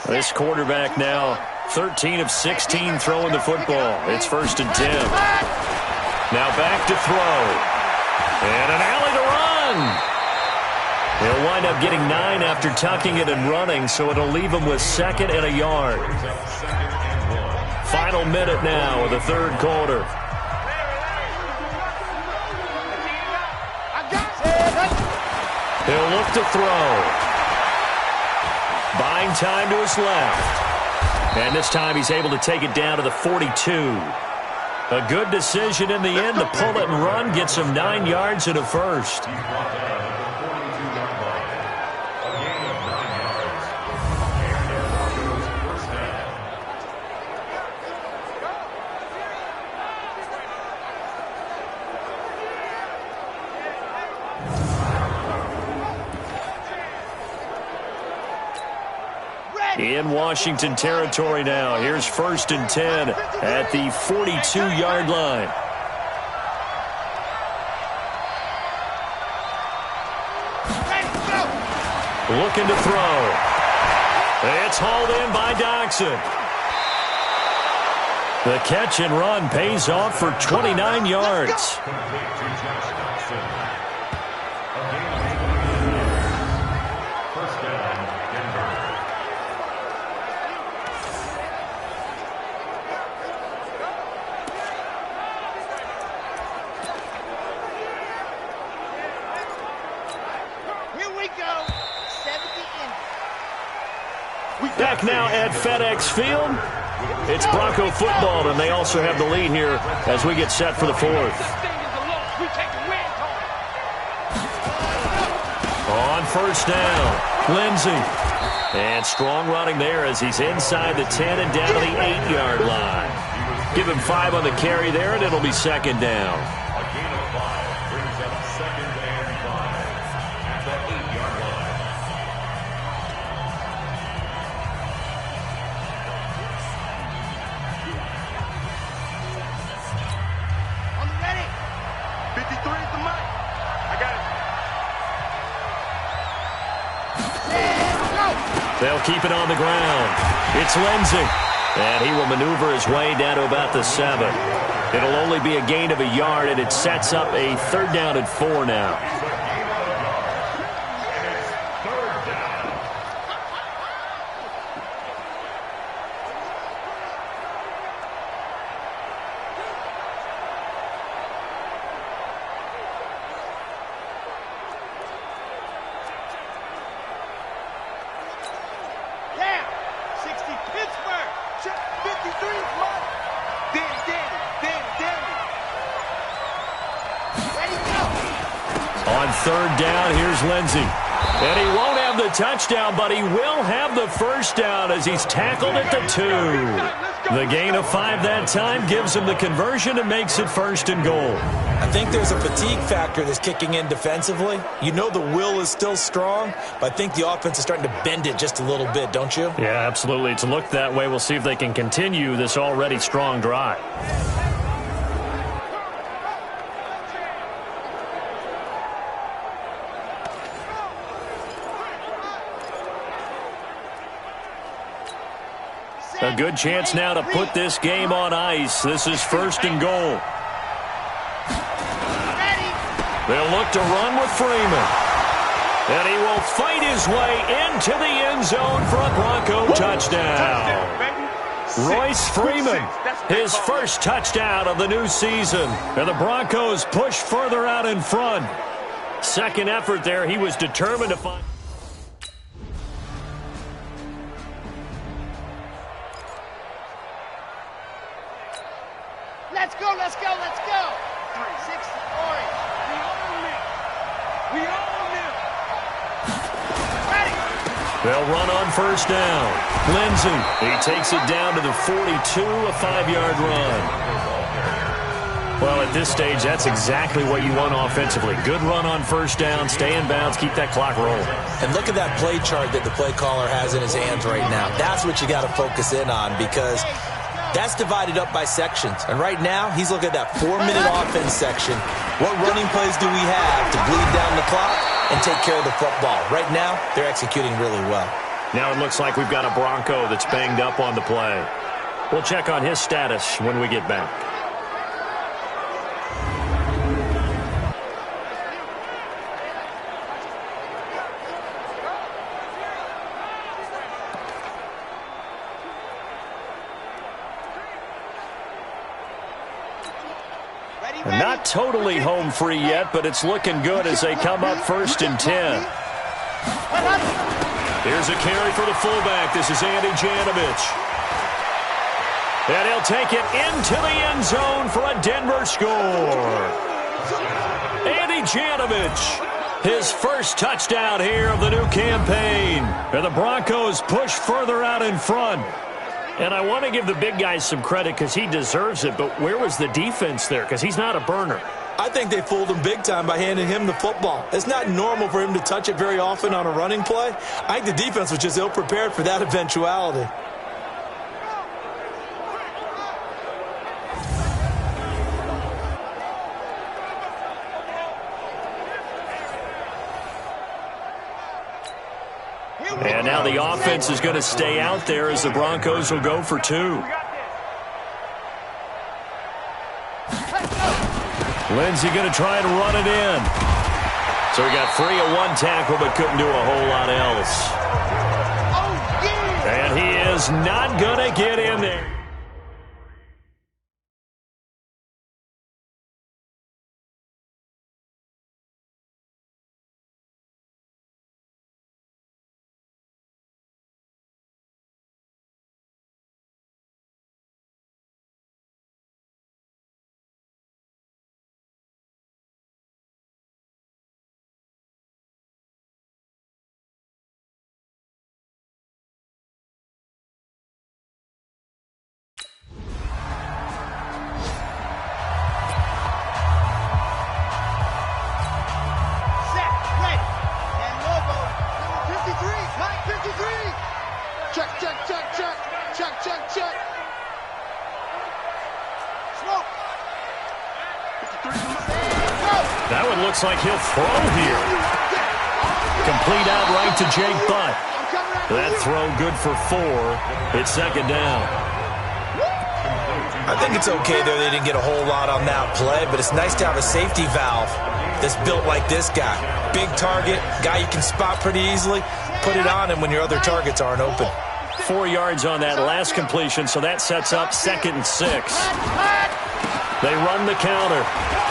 This quarterback now 13 of 16 throwing the football. It's 1st and 10. Now back to throw. And an alley to run. He'll wind up getting 9 after tucking it and running, so it'll leave him with 2nd and a yard. Final minute now of the 3rd quarter. He'll look to throw. Buying time to his left. And this time he's able to take it down to the 42. A good decision in the end to pull it and run. Gets him 9 yards and a first. In Washington territory now. Here's 1st and 10 at the 42-yard line. Looking to throw. It's hauled in by Doxson. The catch and run pays off for 29 yards. Back now at FedEx Field. It's Bronco football, and they also have the lead here as we get set for the 4th. On 1st down, Lindsey. And strong running there as he's inside the 10 and down to the 8-yard line. Give him 5 on the carry there, and it'll be 2nd down. A gain of 5 brings up 2nd and 5 at the 8-yard line. They'll keep it on the ground. It's Lindsey. And he will maneuver his way down to about the 7. It'll only be a gain of a yard, and it sets up a 3rd down and 4 now. On 3rd down, here's Lindsey. And he won't have the touchdown, but he will have the 1st down as he's tackled at the 2. The gain of 5 that time gives him the conversion and makes it 1st and goal. I think there's a fatigue factor that's kicking in defensively. You know the will is still strong, but I think the offense is starting to bend it just a little bit, don't you? Yeah, absolutely. It's looked that way. We'll see if they can continue this already strong drive. A good chance now to put this game on ice. This is 1st and goal. They'll look to run with Freeman. And he will fight his way into the end zone for a Bronco touchdown. Royce Freeman, his 1st touchdown of the new season. And the Broncos push further out in front. 2nd effort there. He was determined to find. Let's go, let's go, let's go. 360 orange. The only They'll run on first down. Lindsey, he takes it down to the 42, a 5-yard run. Well, at this stage, that's exactly what you want offensively. Good run on first down, stay in bounds, keep that clock rolling. And look at that play chart that the play caller has in his hands right now. That's what you got to focus in on because that's divided up by sections. And right now, he's looking at that 4-minute offense section. What running plays do we have to bleed down the clock and take care of the football? Right now, they're executing really well. Now it looks like we've got a Bronco that's banged up on the play. We'll check on his status when we get back. Not totally home free yet, but it's looking good as they come up 1st and 10. Here's a carry for the fullback. This is Andy Janovich. And he'll take it into the end zone for a Denver score. Andy Janovich, his first touchdown here of the new campaign. And the Broncos push further out in front. And I want to give the big guys some credit because he deserves it, but where was the defense there? Because he's not a burner. I think they fooled him big time by handing him the football. It's not normal for him to touch it very often on a running play. I think the defense was just ill-prepared for that eventuality. And now the offense is going to stay out there as the Broncos will go for 2. Lindsey going to try and run it in. So he got free of one tackle but couldn't do a whole lot else. And he is not going to get in there. That one looks like he'll throw here. Complete out right to Jake Butt. That throw good for 4. It's 2nd down. I think it's okay there they didn't get a whole lot on that play, but it's nice to have a safety valve that's built like this guy. Big target, guy you can spot pretty easily. Put it on him when your other targets aren't open. 4 yards on that last completion, so that sets up 2nd and 6. They run the counter.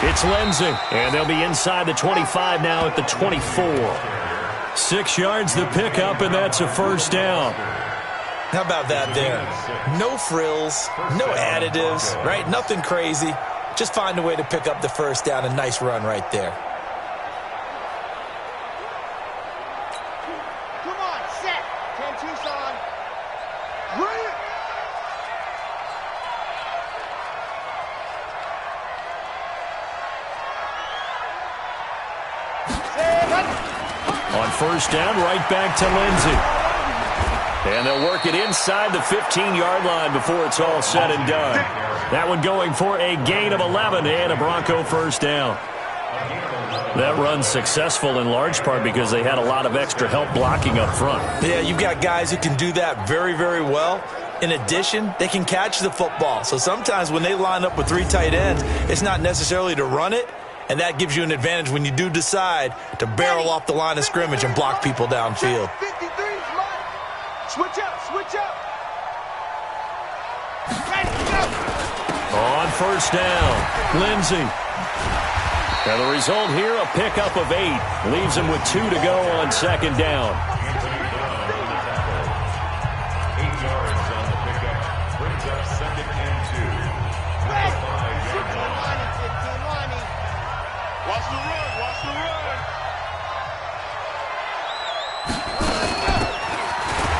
It's Lindsey, and they'll be inside the 25 now at the 24. 6 yards the pickup, and that's a 1st down. How about that there? No frills, no additives, right? Nothing crazy. Just find a way to pick up the 1st down. A nice run right there. Come on, set. 10 Tucson. Bring it. On 1st down, right back to Lindsey. And they'll work it inside the 15-yard line before it's all said and done. That one going for a gain of 11 and a Bronco 1st down. That run's successful in large part because they had a lot of extra help blocking up front. Yeah, you've got guys who can do that very, very well. In addition, they can catch the football. So sometimes when they line up with 3 tight ends, it's not necessarily to run it, and that gives you an advantage when you do decide to barrel off the line of scrimmage and block people downfield. Switch up, switch up. On 1st down, Lindsey. And the result here, a pickup of 8. Leaves him with 2 to go on 2nd down. 8 yards on the pickup. Brings up 2nd and 2. Watch the run, watch the run.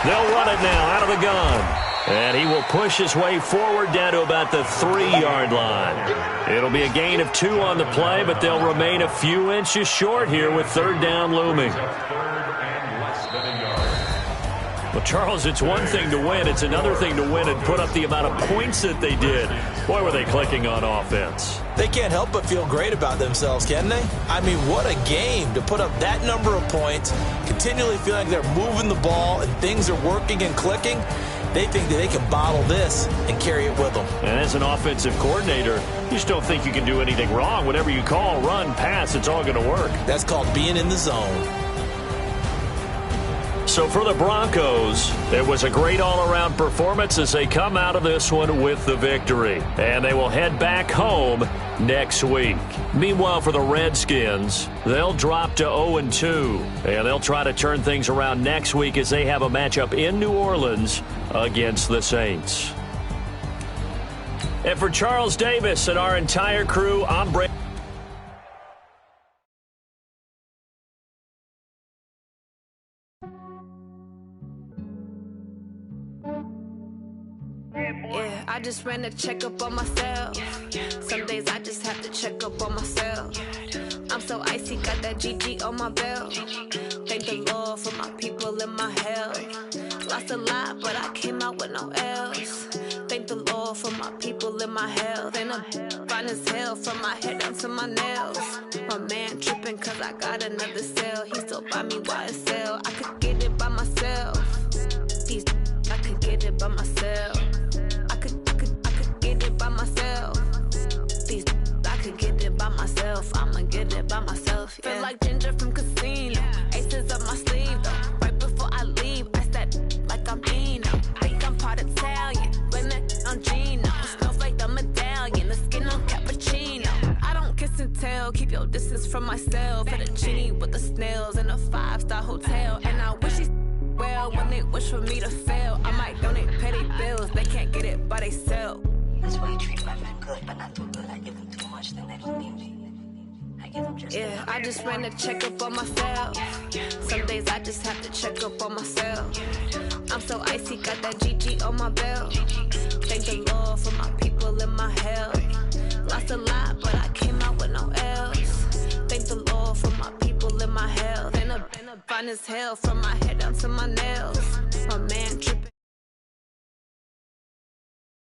They'll run it now out of the gun. And he will push his way forward down to about the 3-yard line. It'll be a gain of 2 on the play, but they'll remain a few inches short here with 3rd down looming. Well, Charles, it's one thing to win. It's another thing to win and put up the amount of points that they did. Boy, were they clicking on offense. They can't help but feel great about themselves, can they? I mean, what a game to put up that number of points, continually feeling like they're moving the ball and things are working and clicking. They think that they can bottle this and carry it with them. And as an offensive coordinator, you just don't think you can do anything wrong. Whatever you call, run, pass, it's all going to work. That's called being in the zone. So for the Broncos, it was a great all-around performance as they come out of this one with the victory. And they will head back home next week. Meanwhile, for the Redskins, they'll drop to 0-2. And they'll try to turn things around next week as they have a matchup in New Orleans against the Saints. And for Charles Davis and our entire crew, I'm Brady. Yeah, I just ran a checkup on myself. Some days I just have to check up on myself. I'm so icy, got that GG on my belt. Thank the Lord for my people and my health. Lost a lot, but I came out with no L's. Thank the Lord for my people and my health. And I'm fine as hell from my head down to my nails. My man tripping cause I got another cell. He still buy me YSL. I could get it by myself. I could get it by myself. I could get it by myself. I could get it by myself. I'ma get it by myself. Yeah. Feel like Ginger from Casino. Aces up my sleeve though. Right before I leave, I step like I'm Dino. Think I'm part Italian. Blame that on Gino. Snowflake the medallion. The skin on cappuccino. I don't kiss and tell. Keep your distance from myself. At a genie with the snails in a 5-star hotel. And I wish he's well when they wish for me to fail. I might donate petty bills. They can't get it by themselves. That's why you treat my men good, but not too good. I give them too much, then they don't need me. I give them just yeah, I just ran a checkup on myself. Some days I just have to check up on myself. I'm so icy, got that GG on my belt. Thank the Lord for my people and my health. Lost a lot, but I came out with no L's. Thank the Lord for my people and my health. And I'm fine as hell from my head down to my nails.